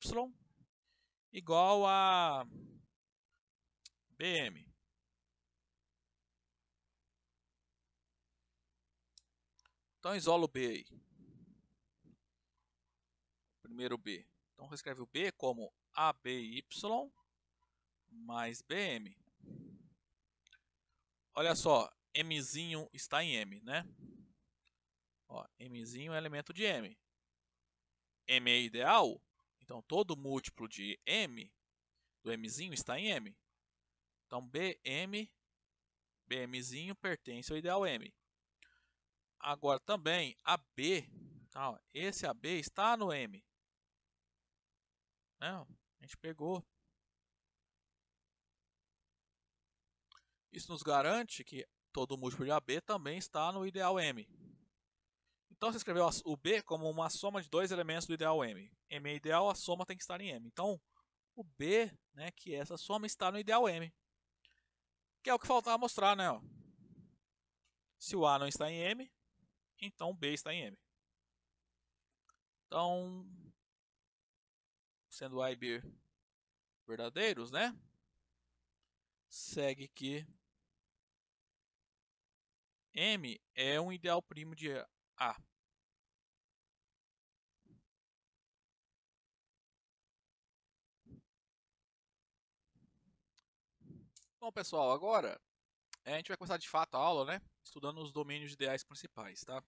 igual a BM. Então isolo o B aí. Primeiro B. Então eu escrevo o B como ABY mais BM. Olha só, Mzinho está em M, né? Ó, Mzinho é elemento de M. M é ideal, então todo múltiplo de M, do Mzinho, está em M. Então BMzinho pertence ao ideal M. Agora também AB, ó, esse AB está no M. Não, a gente pegou. Isso nos garante que todo múltiplo de AB também está no ideal M. Então você escreveu o B como uma soma de dois elementos do ideal M. M é ideal, a soma tem que estar em M. Então o B, né, que é essa soma, está no ideal M. Que é o que faltava mostrar, né? Ó. Se o A não está em M, então o B está em M. Então, sendo A e B verdadeiros, né? Segue que M é um ideal primo de A. Bom, pessoal, agora a gente vai começar de fato a aula, né? Estudando os domínios ideais principais, tá?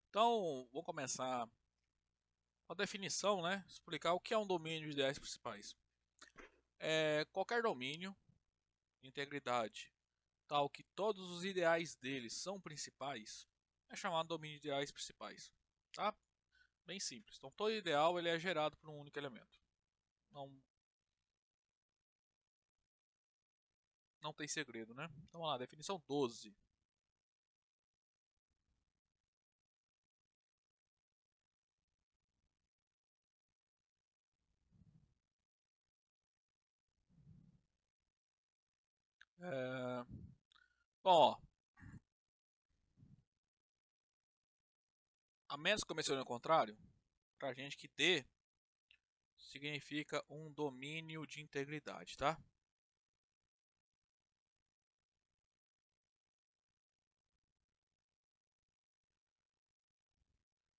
Então, vou começar com a definição, né? Explicar o que é um domínio de ideais principais. Qualquer domínio de integridade tal que todos os ideais dele são principais é chamado de domínio de ideais principais, tá? Bem simples. Então, todo ideal ele é gerado por um único elemento. Não tem segredo, né? Então, vamos lá, definição 12. Bom, ó, a menos que eu mencione o contrário, pra gente que D significa um domínio de integridade, tá?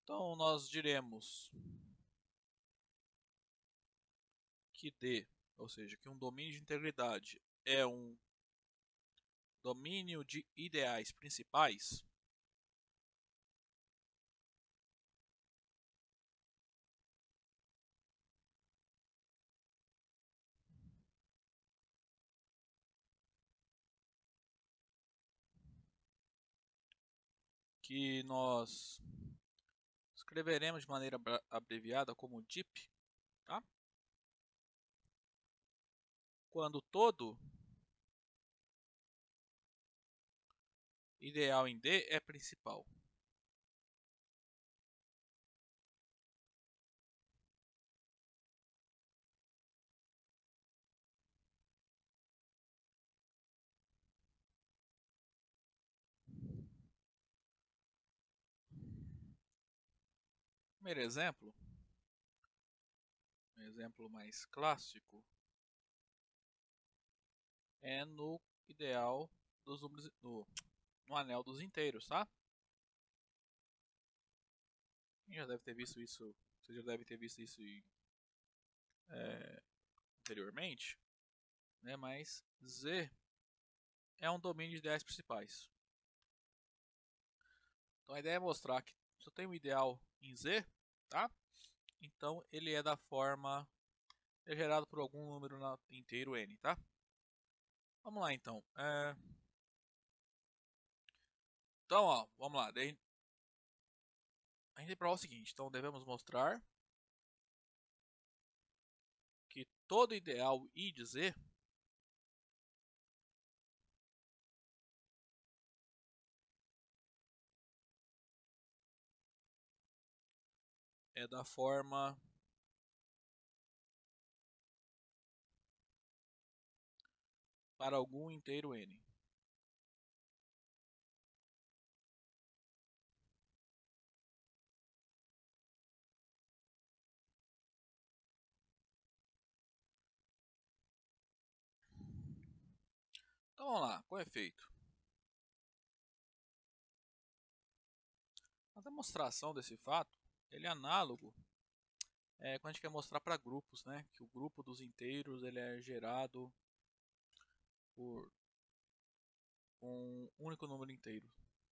Então, nós diremos que D, ou seja, que um domínio de integridade é um domínio de ideais principais que nós escreveremos de maneira abreviada como DIP, tá? Quando todo ideal em D é principal. primeiro exemplo, um exemplo mais clássico, é no ideal dos números, no anel dos inteiros, tá? Quem já deve ter visto isso, você já deve ter visto isso anteriormente, né? Mas Z é um domínio de ideais principais. Então a ideia é mostrar que se eu tenho um ideal em Z, tá? Então ele é da forma, é gerado por algum número inteiro n, tá? Vamos lá então. Então, ó, vamos lá. A gente vai provar o seguinte. Então devemos mostrar que todo ideal I de Z é da forma para algum inteiro n. Então vamos lá, com efeito. A demonstração desse fato, ele é análogo quando a gente quer mostrar para grupos, né? Que o grupo dos inteiros ele é gerado por um único número inteiro,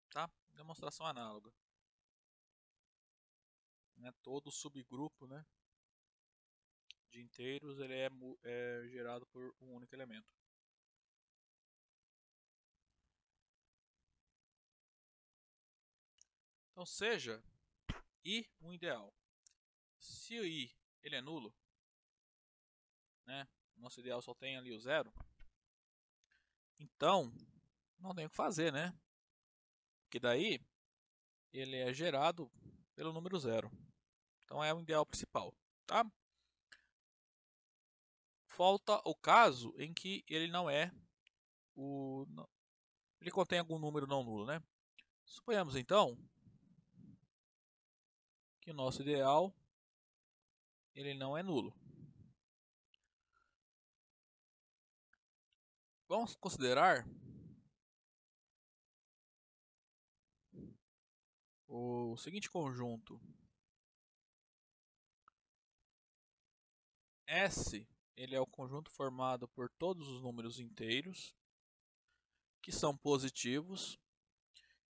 tá? Demonstração análoga. Né? Todo subgrupo, né, de inteiros ele é gerado por um único elemento. Então seja I um ideal. Se o I ele é nulo, né? Nosso ideal só tem ali o zero. Então não tem o que fazer, né? Que daí ele é gerado pelo número zero. Então é o ideal principal, tá? Falta o caso em que ele não é ele contém algum número não nulo, né? Suponhamos então que o nosso ideal ele não é nulo. Vamos considerar o seguinte conjunto. S ele é o conjunto formado por todos os números inteiros que são positivos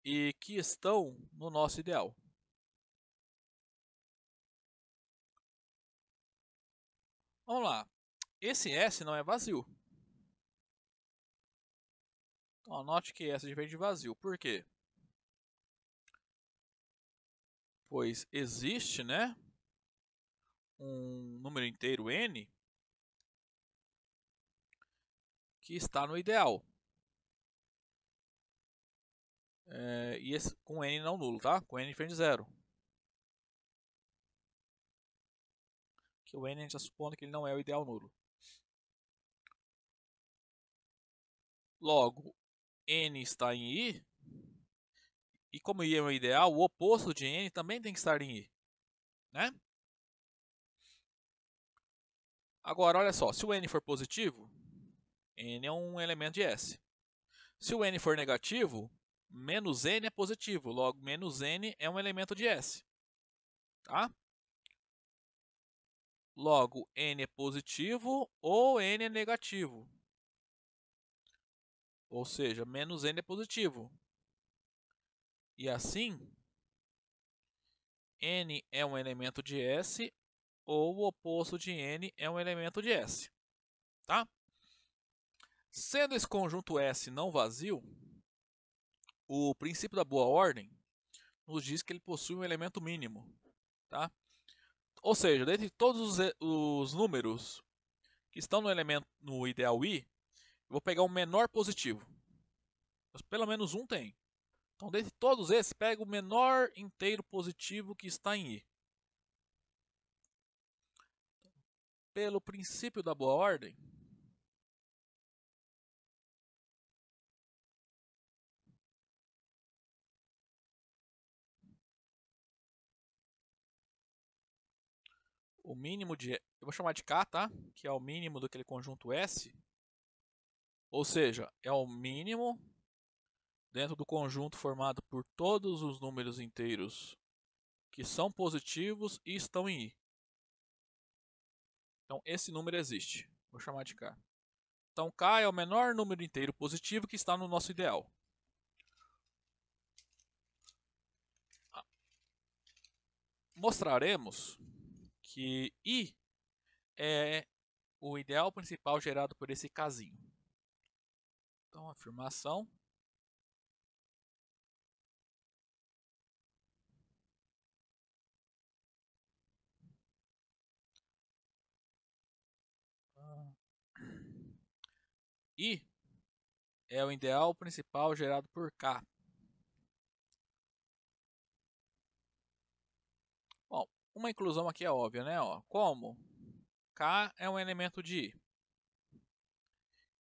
e que estão no nosso ideal. Vamos lá. Esse S não é vazio. Então anote que S é diferente de vazio. Por quê? Pois existe, né, um número inteiro n que está no ideal. E esse com n não nulo, tá? Com n diferente de zero. Que o n a gente está supondo que ele não é o ideal nulo. Logo, n está em I. E como I é um ideal, o oposto de n também tem que estar em I. Né? Agora, olha só. Se o n for positivo, n é um elemento de S. Se o n for negativo, menos n é positivo. Logo, menos n é um elemento de S. Tá? Logo, n é positivo ou n é negativo. Ou seja, menos n é positivo. E assim, n é um elemento de S ou o oposto de n é um elemento de S. Tá? Sendo esse conjunto S não vazio, o princípio da boa ordem nos diz que ele possui um elemento mínimo. Tá? Ou seja, dentre todos os números que estão no ideal I, eu vou pegar o menor positivo. Mas pelo menos um tem. Então, dentre todos esses, pega o menor inteiro positivo que está em I. Pelo princípio da boa ordem, o mínimo de... Eu vou chamar de K, tá? Que é o mínimo daquele conjunto S. Ou seja, é o mínimo dentro do conjunto formado por todos os números inteiros que são positivos e estão em I. Então, esse número existe. Vou chamar de K. Então, K é o menor número inteiro positivo que está no nosso ideal. Mostraremos que I é o ideal principal gerado por esse casinho. Então, afirmação. I é o ideal principal gerado por K. Bom, uma inclusão aqui é óbvia, né? Ó, como K é um elemento de I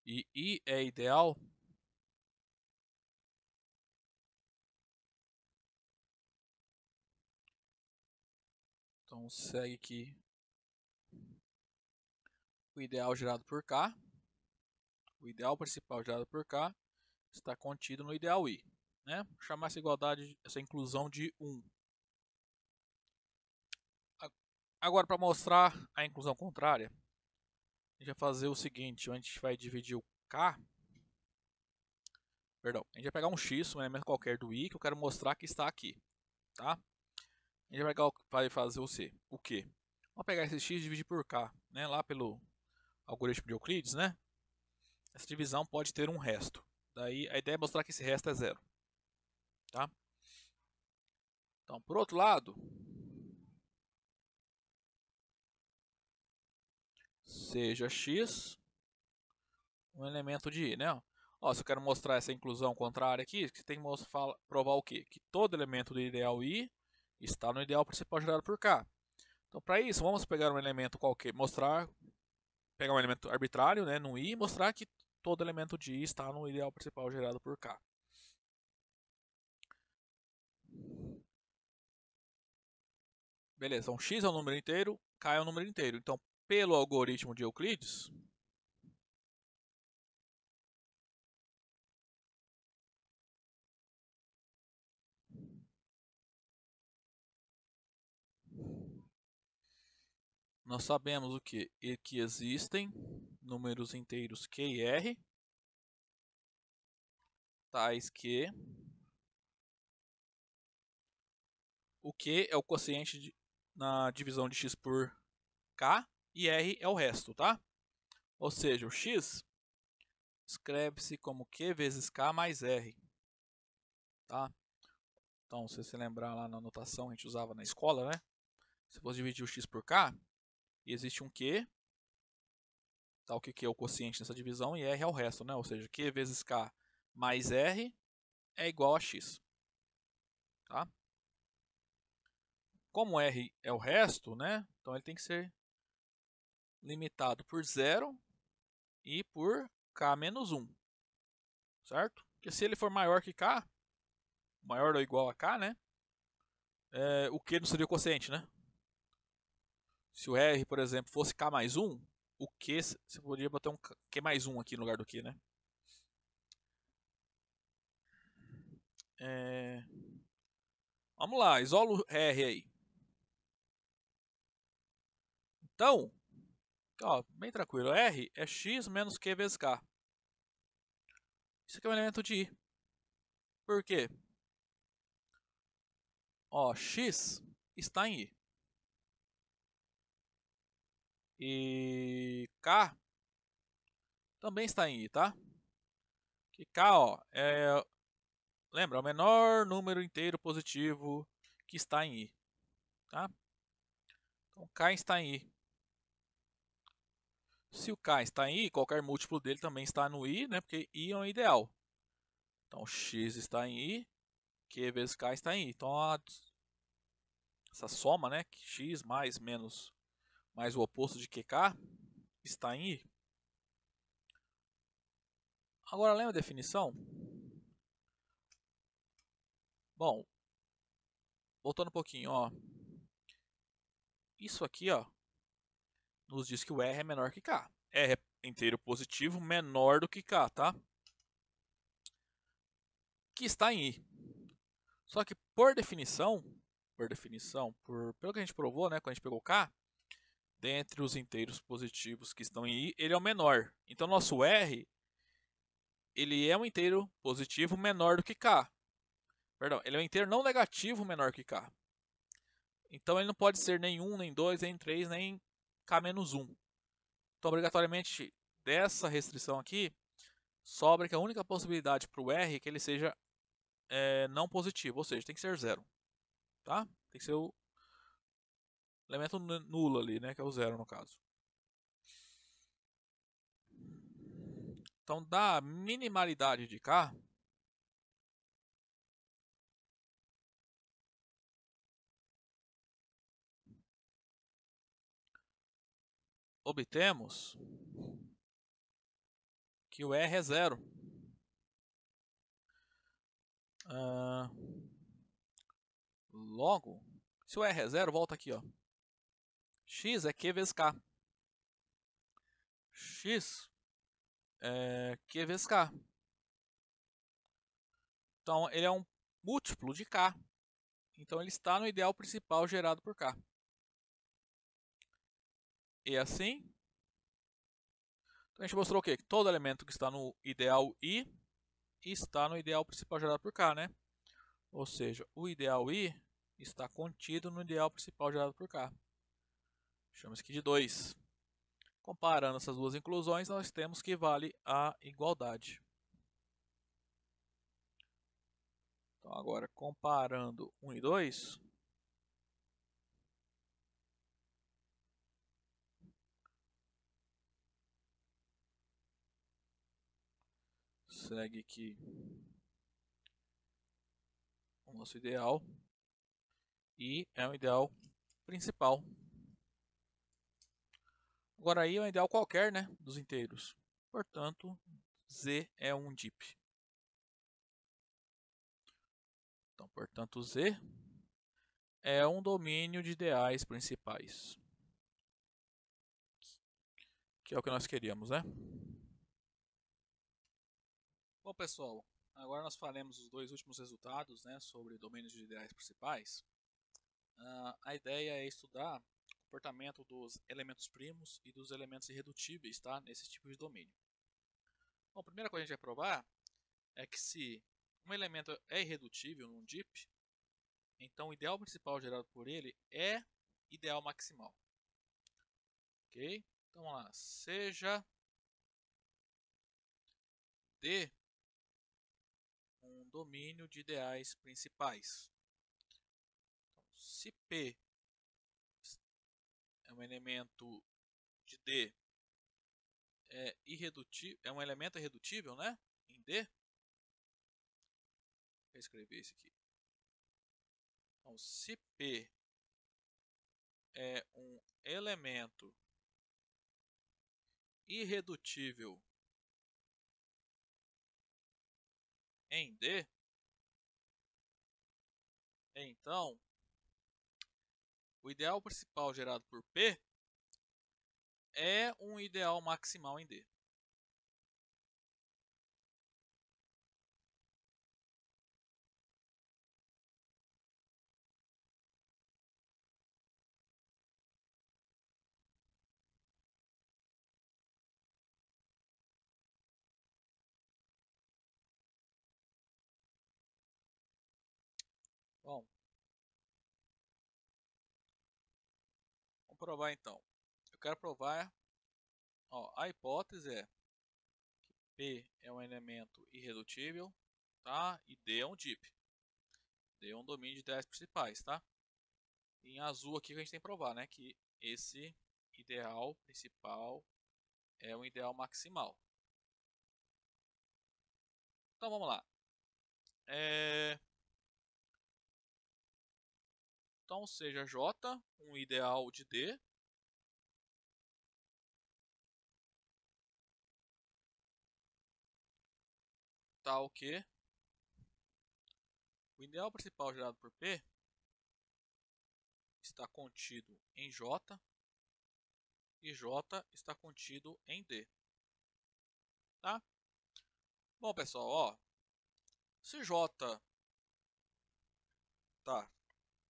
e I é ideal, então segue aqui o ideal gerado por K, o ideal principal gerado por K está contido no ideal I. Né? Vou chamar essa igualdade, essa inclusão de 1. Agora, para mostrar a inclusão contrária, a gente vai fazer o seguinte: a gente vai dividir o K. Perdão, a gente vai pegar um X, um elemento qualquer do I, que eu quero mostrar que está aqui. Tá? A gente vai fazer o C. O quê? Vamos pegar esse X e dividir por K. Né? Lá pelo algoritmo de Euclides, né? Essa divisão pode ter um resto. Daí a ideia é mostrar que esse resto é zero. Tá? Então, por outro lado, seja x um elemento de I, né? Ó, se eu quero mostrar essa inclusão contrária aqui, você tem que provar o quê? Que todo elemento do ideal I está no ideal principal gerado por K. Então, para isso, vamos pegar um elemento qualquer, pegar um elemento arbitrário, né, no I, e mostrar que todo elemento de I está no ideal principal gerado por K. Beleza, então x é um número inteiro, K é um número inteiro. Então, pelo algoritmo de Euclides, nós sabemos o quê? E que existem números inteiros Q e R, tais que o Q é o quociente na divisão de x por K e R é o resto, tá? Ou seja, o x escreve-se como Q vezes K mais R, tá? Então, se você lembrar lá na notação que a gente usava na escola, né? Se você dividir o x por K, e existe um Q, tá? O que é o quociente nessa divisão, e R é o resto, né? Ou seja, Q vezes K mais R é igual a x, tá? Como R é o resto, né? Então ele tem que ser limitado por 0 e por K menos 1, certo? Porque se ele for maior que K, maior ou igual a K, né? O Q não seria o quociente, né? Se o R, por exemplo, fosse K mais 1, o Q, você poderia botar um Q mais 1 aqui no lugar do Q, né? Vamos lá, isola o R aí. Então, ó, bem tranquilo, R é x menos Q vezes K. Isso aqui é um elemento de I. Por quê? Ó, x está em I. E K também está em I, tá? Que K, ó, lembra, é o menor número inteiro positivo que está em I, tá? Então, K está em I. Se o K está em I, qualquer múltiplo dele também está no I, né? Porque I é um ideal. Então, x está em I, Q vezes K está em I. Então, essa soma, né? X mais menos mais o oposto de QK está em I. Agora, lembra a definição? Bom, voltando um pouquinho, ó. Isso aqui, ó, nos diz que o R é menor que K. R é inteiro positivo menor do que K, tá? Que está em I. Só que por definição, pelo que a gente provou, né, quando a gente pegou K, dentre os inteiros positivos que estão em I, ele é o menor. Então nosso R, ele é um inteiro positivo menor do que K. Perdão, ele é um inteiro não negativo menor que K. Então ele não pode ser nem 1, nem 2, nem 3, nem K-1. Então obrigatoriamente dessa restrição aqui, sobra que a única possibilidade para o R é que ele seja não positivo, ou seja, tem que ser zero. Tá? Tem que ser o elemento nulo ali, né, que é o zero no caso. Então, da minimalidade de K, obtemos que o R é zero. Logo, se o R é zero, volta aqui, ó. X é Q vezes K. X é Q vezes K. Então, ele é um múltiplo de K. Então, ele está no ideal principal gerado por K. E assim, então a gente mostrou o quê? Que todo elemento que está no ideal I está no ideal principal gerado por K, né? Ou seja, o ideal I está contido no ideal principal gerado por K. Chama isso aqui de 2. Comparando essas duas inclusões, nós temos que vale a igualdade. Então, agora, comparando 1 e 2, segue aqui o nosso ideal. I é um ideal principal. Agora, I é um ideal qualquer, né, dos inteiros. Portanto, Z é um DIP. Então, portanto, Z é um domínio de ideais principais. Que é o que nós queríamos, né? Bom, pessoal, agora nós faremos os dois últimos resultados, né, sobre domínios de ideais principais. A ideia é estudar o comportamento dos elementos primos e dos elementos irredutíveis, tá, nesse tipo de domínio. Bom, a primeira coisa que a gente vai provar é que se um elemento é irredutível num DIP, então o ideal principal gerado por ele é ideal maximal. Ok? Então vamos lá. Seja D um domínio de ideais principais. Então, se P é um elemento de D, é um elemento irredutível, né? Em D. Vou escrever isso aqui. Então, se P é um elemento irredutível em D, então o ideal principal gerado por P é um ideal maximal em D. Bom, vamos provar então. Eu quero provar, ó, a hipótese é que P é um elemento irredutível, tá? E D é um DIP. D é um domínio de ideias principais, tá? E em azul aqui a gente tem que provar, né, que esse ideal principal é um ideal maximal. Então vamos lá. Então seja J um ideal de D, tal que o ideal principal gerado por P está contido em J e J está contido em D. Tá? Bom, pessoal, ó, se J tá,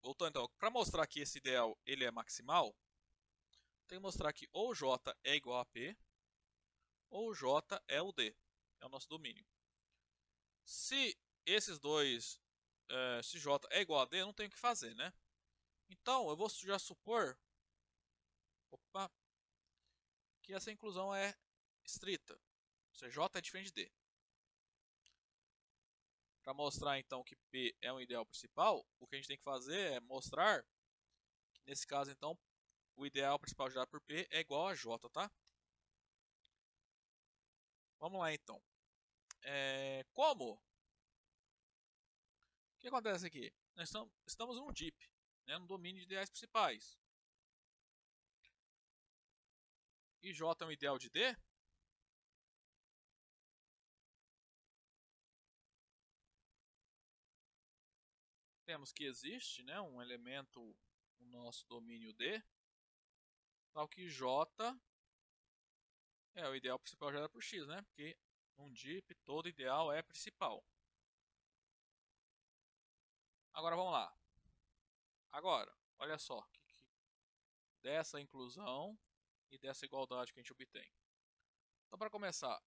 voltando então, para mostrar que esse ideal ele é maximal, tem que mostrar que ou J é igual a P, ou J é o D, é o nosso domínio. Se esses dois, se J é igual a D, eu não tenho o que fazer, né? Então, eu vou já supor, opa, que essa inclusão é estrita, ou seja, J é diferente de D. Para mostrar então que P é um ideal principal, o que a gente tem que fazer é mostrar que nesse caso então o ideal principal gerado por P é igual a J, tá? Vamos lá então. Como? O que acontece aqui? Nós estamos num DIP, né, no domínio de ideais principais. E J é um ideal de D? Temos que existe, né, um elemento no nosso domínio D, tal que J é o ideal principal gerado por X, né? Porque num DIP todo ideal é principal. Agora vamos lá. Agora, olha só, dessa inclusão e dessa igualdade que a gente obtém. Então, para começar,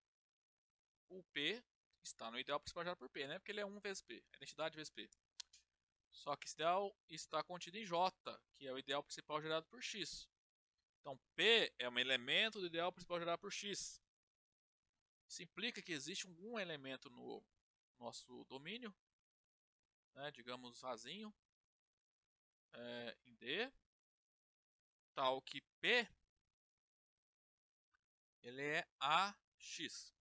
o P está no ideal principal gerado por P, né? Porque ele é 1 vezes P, é identidade vezes P. Só que esse ideal está contido em J, que é o ideal principal gerado por X. Então, P é um elemento do ideal principal gerado por X. Isso implica que existe algum elemento no nosso domínio, né, digamos sozinho, em D, tal que P ele é AX.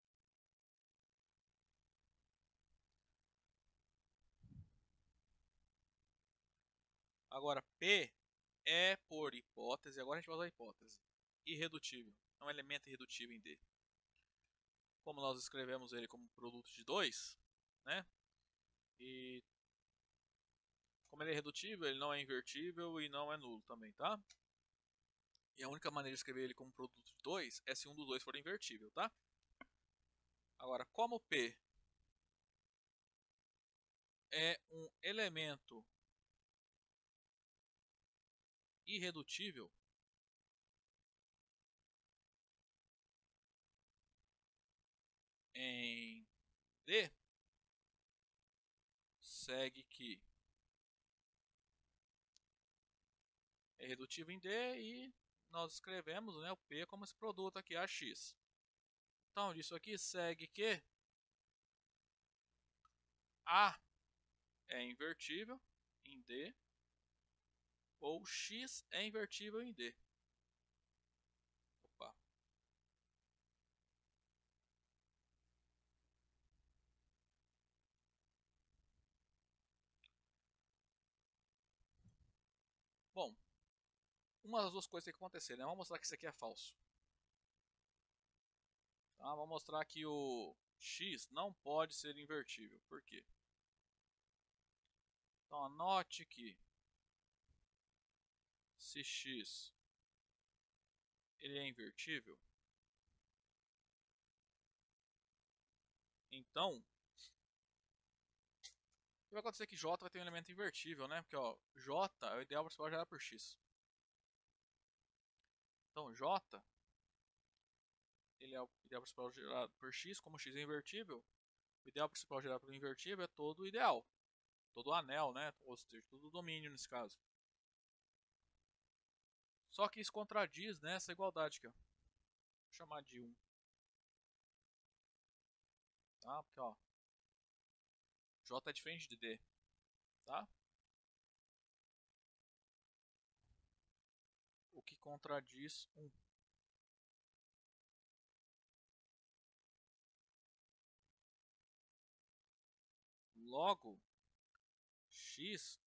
Agora, P é, por hipótese, agora a gente vai usar a hipótese, irredutível. É um elemento irredutível em D. Como nós escrevemos ele como produto de 2, né? E como ele é irredutível, ele não é invertível e não é nulo também, tá? E a única maneira de escrever ele como produto de 2 é se um dos dois for invertível, tá? Agora, como P é um elemento irredutível, em D, segue que é redutível em D e nós escrevemos, né, o P como esse produto aqui, AX. Então, disso aqui segue que A é invertível em D ou X é invertível em D. Opa. Bom, uma das duas coisas tem que acontecer, né? Vamos mostrar que isso aqui é falso. Tá? Vamos mostrar que o X não pode ser invertível. Por quê? Então anote que se X ele é invertível, então o que vai acontecer é que J vai ter um elemento invertível, né? Porque ó, J é o ideal principal gerado por X. Então J ele é o ideal principal gerado por X, como X é invertível, o ideal principal gerado por invertível é todo o ideal, todo o anel, né? Ou seja, todo o domínio nesse caso. Só que isso contradiz, né, essa igualdade aqui, ó. Vou chamar de 1. Tá? Porque ó, J é diferente de D, tá? O que contradiz 1. Logo, X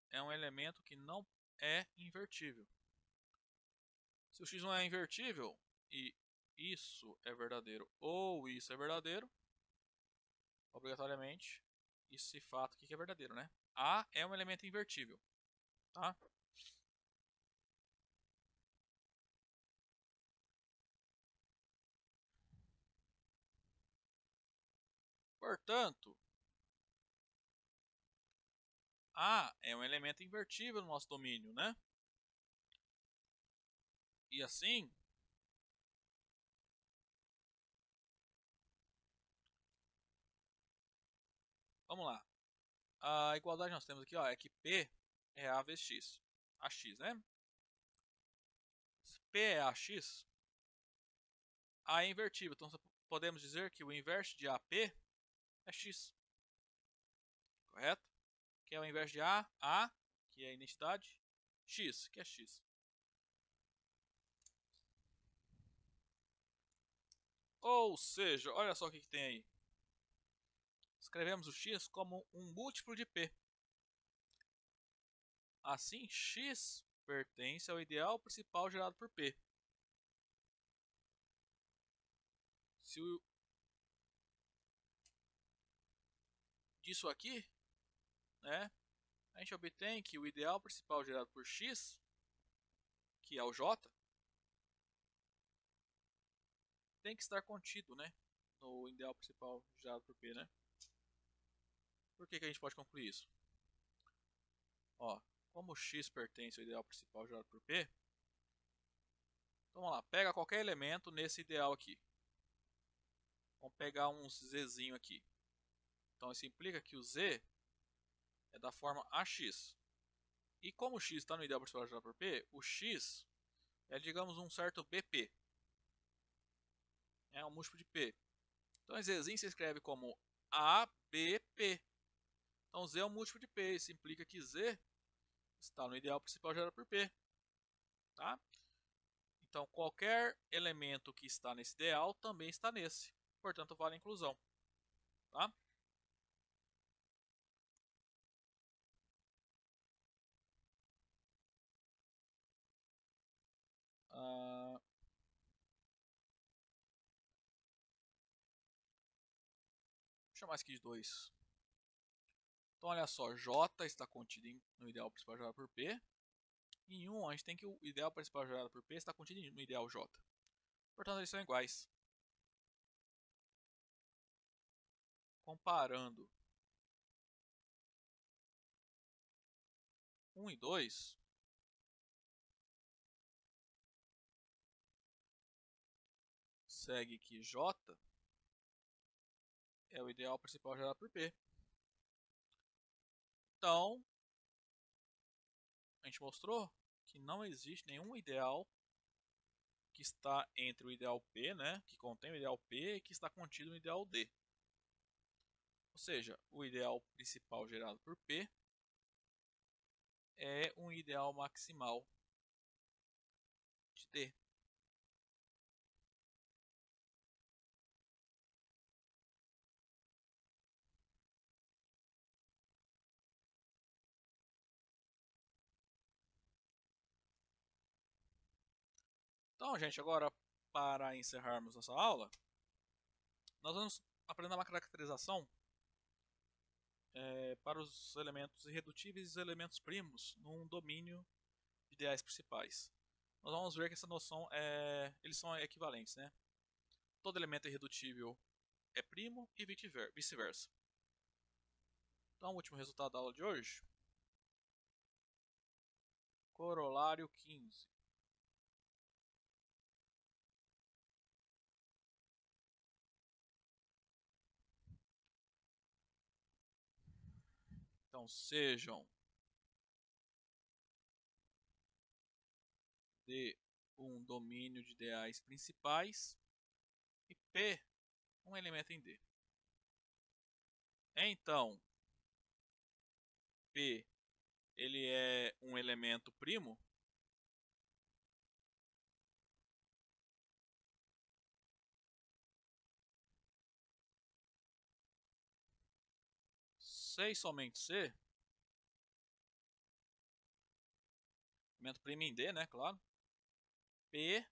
é um elemento que não é invertível. Se o X não é invertível e isso é verdadeiro ou isso é verdadeiro, obrigatoriamente esse fato aqui que é verdadeiro, né? A é um elemento invertível, tá? Portanto, A é um elemento invertível no nosso domínio, né? E assim, vamos lá. A igualdade que nós temos aqui, ó, é que P é A vezes X. AX, né? Se P é AX, A é invertível. Então podemos dizer que o inverso de AP é X. Correto? Que é o inverso de A, que é a identidade, X, que é X. Ou seja, olha só o que tem aí. Escrevemos o X como um múltiplo de P. Assim, X pertence ao ideal principal gerado por P. Se o disso aqui, né, a gente obtém que o ideal principal gerado por X, que é o J, tem que estar contido, né, no ideal principal gerado por P, né? Por que a gente pode concluir isso? Ó, como X pertence ao ideal principal gerado por P, então vamos lá, pega qualquer elemento nesse ideal aqui. Vamos pegar um Zzinho aqui. Então isso implica que o Z é da forma AX. E como o X está no ideal principal gerado por P, o X é, digamos, um certo BP. É um múltiplo de P. Então Zzinho se escreve como ABP. Então Z é um múltiplo de P. Isso implica que Z está no ideal principal gerado por P. Tá? Então qualquer elemento que está nesse ideal também está nesse. Portanto, vale a inclusão. Tá? Ah, vou chamar isso aqui de 2. Então olha só, J está contido no ideal principal gerado por P. Em 1, a gente tem que o ideal principal gerado por P está contido no ideal J. Portanto, eles são iguais. Comparando 1 e 2, segue que J é o ideal principal gerado por P. Então, a gente mostrou que não existe nenhum ideal que está entre o ideal P, né, que contém o ideal P e que está contido no ideal D. Ou seja, o ideal principal gerado por P é um ideal maximal de D. Então, gente, agora para encerrarmos nossa aula, nós vamos aprender uma caracterização para os elementos irredutíveis e os elementos primos num domínio de ideais principais. Nós vamos ver que essa noção eles são equivalentes, né? Todo elemento irredutível é primo e vice-versa. Então, o último resultado da aula de hoje, corolário 15. Então, sejam de um domínio de ideais principais e P um elemento em D. Então, P ele é um elemento primo, se e somente se, elemento primo em D, né, claro, P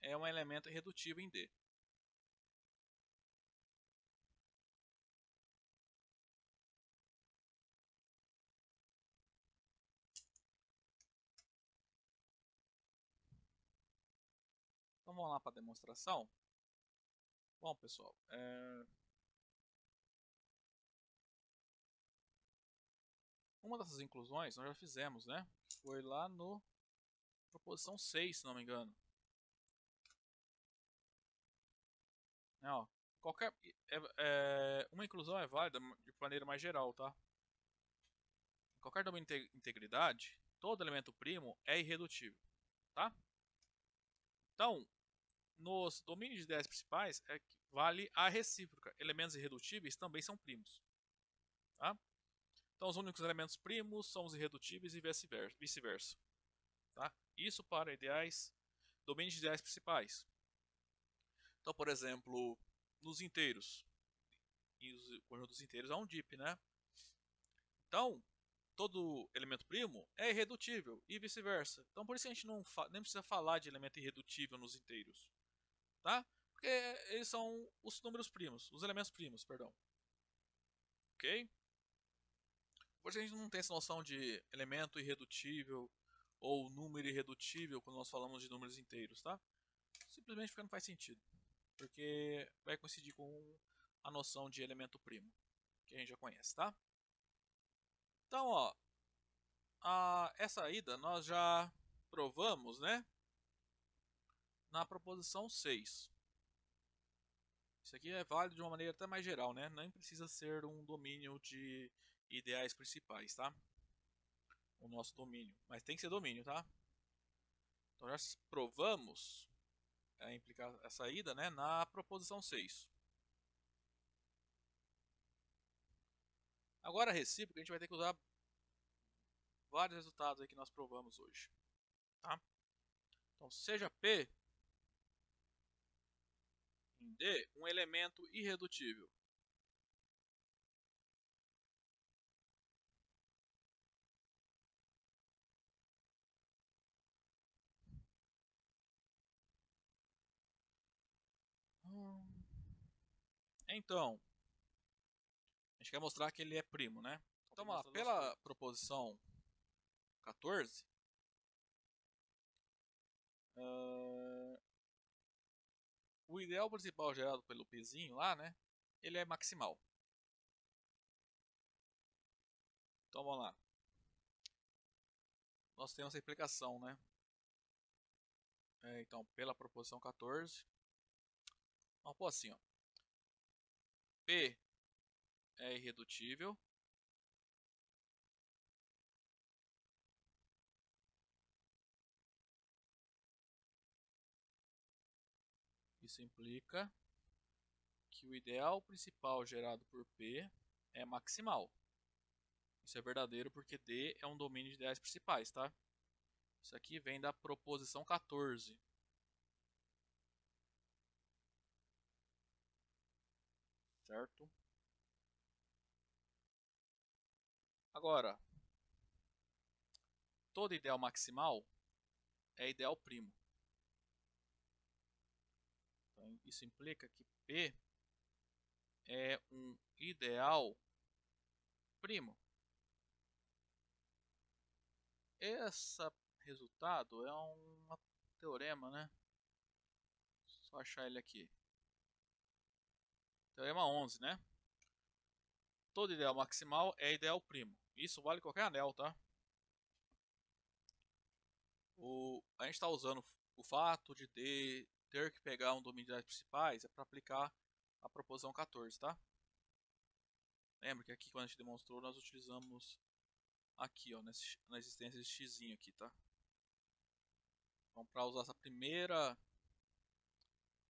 é um elemento irredutível em D. Então vamos lá para a demonstração. Bom, pessoal, uma dessas inclusões nós já fizemos, né? Foi lá no proposição 6, se não me engano. Ó, qualquer, uma inclusão é válida de maneira mais geral, tá? Em qualquer domínio de integridade, todo elemento primo é irredutível, tá? Então, nos domínios de ideias principais, vale a recíproca. Elementos irredutíveis também são primos, tá? Então, os únicos elementos primos são os irredutíveis e vice-versa, tá? Isso para domínios de ideias principais. Então, por exemplo, nos inteiros, e o conjunto dos inteiros é um DIP, né? Então, todo elemento primo é irredutível e vice-versa. Então, por isso a gente nem precisa falar de elemento irredutível nos inteiros, tá? Porque eles são os números primos, os elementos primos, perdão. Ok? Por isso a gente não tem essa noção de elemento irredutível ou número irredutível quando nós falamos de números inteiros, tá? Simplesmente porque não faz sentido. Porque vai coincidir com a noção de elemento primo, que a gente já conhece, tá? Então, ó, essa ida nós já provamos, né? Na proposição 6. Isso aqui é válido de uma maneira até mais geral, né? Nem precisa ser um domínio de ideais principais, tá? O nosso domínio. Mas tem que ser domínio, tá? Então já provamos implicar essa ida, né? Na proposição 6. Agora a recíproca a gente vai ter que usar vários resultados aí que nós provamos hoje, tá? Então seja P em D um elemento irredutível. Então, a gente quer mostrar que ele é primo, né? Então vamos lá, pela proposição 14, o ideal principal gerado pelo Pzinho lá, né? Ele é maximal. Então vamos lá. Nós temos essa explicação, né? Então, pela proposição 14, vamos pôr assim, ó. P é irredutível. Isso implica que o ideal principal gerado por P é maximal. Isso é verdadeiro porque D é um domínio de ideais principais, tá? Isso aqui vem da proposição 14. Certo? Agora, todo ideal maximal é ideal primo. Então, isso implica que P é um ideal primo. Esse resultado é um teorema, né? Só achar ele aqui. Teorema 11, né? Todo ideal maximal é ideal primo. Isso vale qualquer anel, tá? A gente está usando o fato de ter que pegar um domínio de ideias principais para aplicar a proposição 14, tá? Lembra que aqui quando a gente demonstrou nós utilizamos aqui, ó, na existência de x aqui, tá? Então para usar essa primeira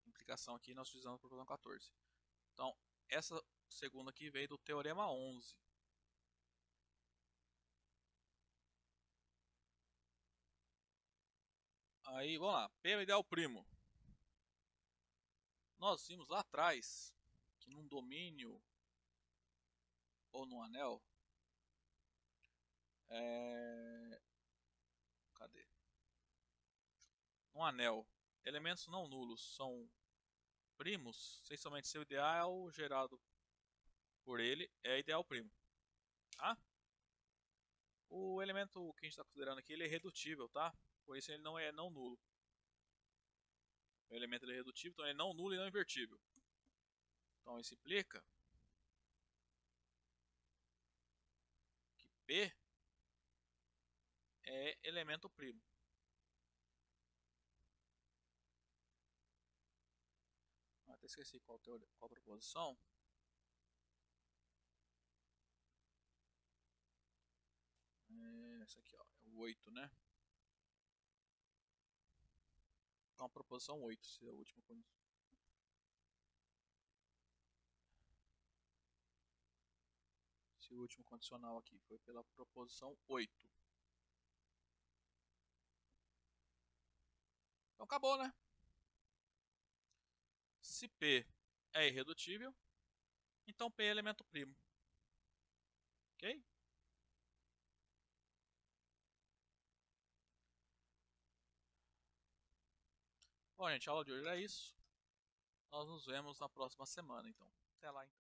implicação aqui nós utilizamos a proposição 14. Então essa segunda aqui veio do teorema 11. Aí vamos lá, P é o ideal primo. Nós vimos lá atrás que num domínio ou num anel cadê? Um anel, elementos não nulos são primos, se somente seu ideal gerado por ele é ideal primo, tá? O elemento que a gente está considerando aqui ele é redutível, tá? Por isso ele não é não nulo. O elemento ele é redutível, então ele é não nulo e não invertível. Então isso implica que P é elemento primo. Até esqueci qual a proposição. Essa aqui, ó, é o 8, né? Então a proposição 8 seria a última condição. Se o último condicional aqui foi pela proposição 8. Então acabou, né? Se P é irredutível, então P é elemento primo. Ok? Bom, gente, a aula de hoje é isso. Nós nos vemos na próxima semana, então. Até lá, então.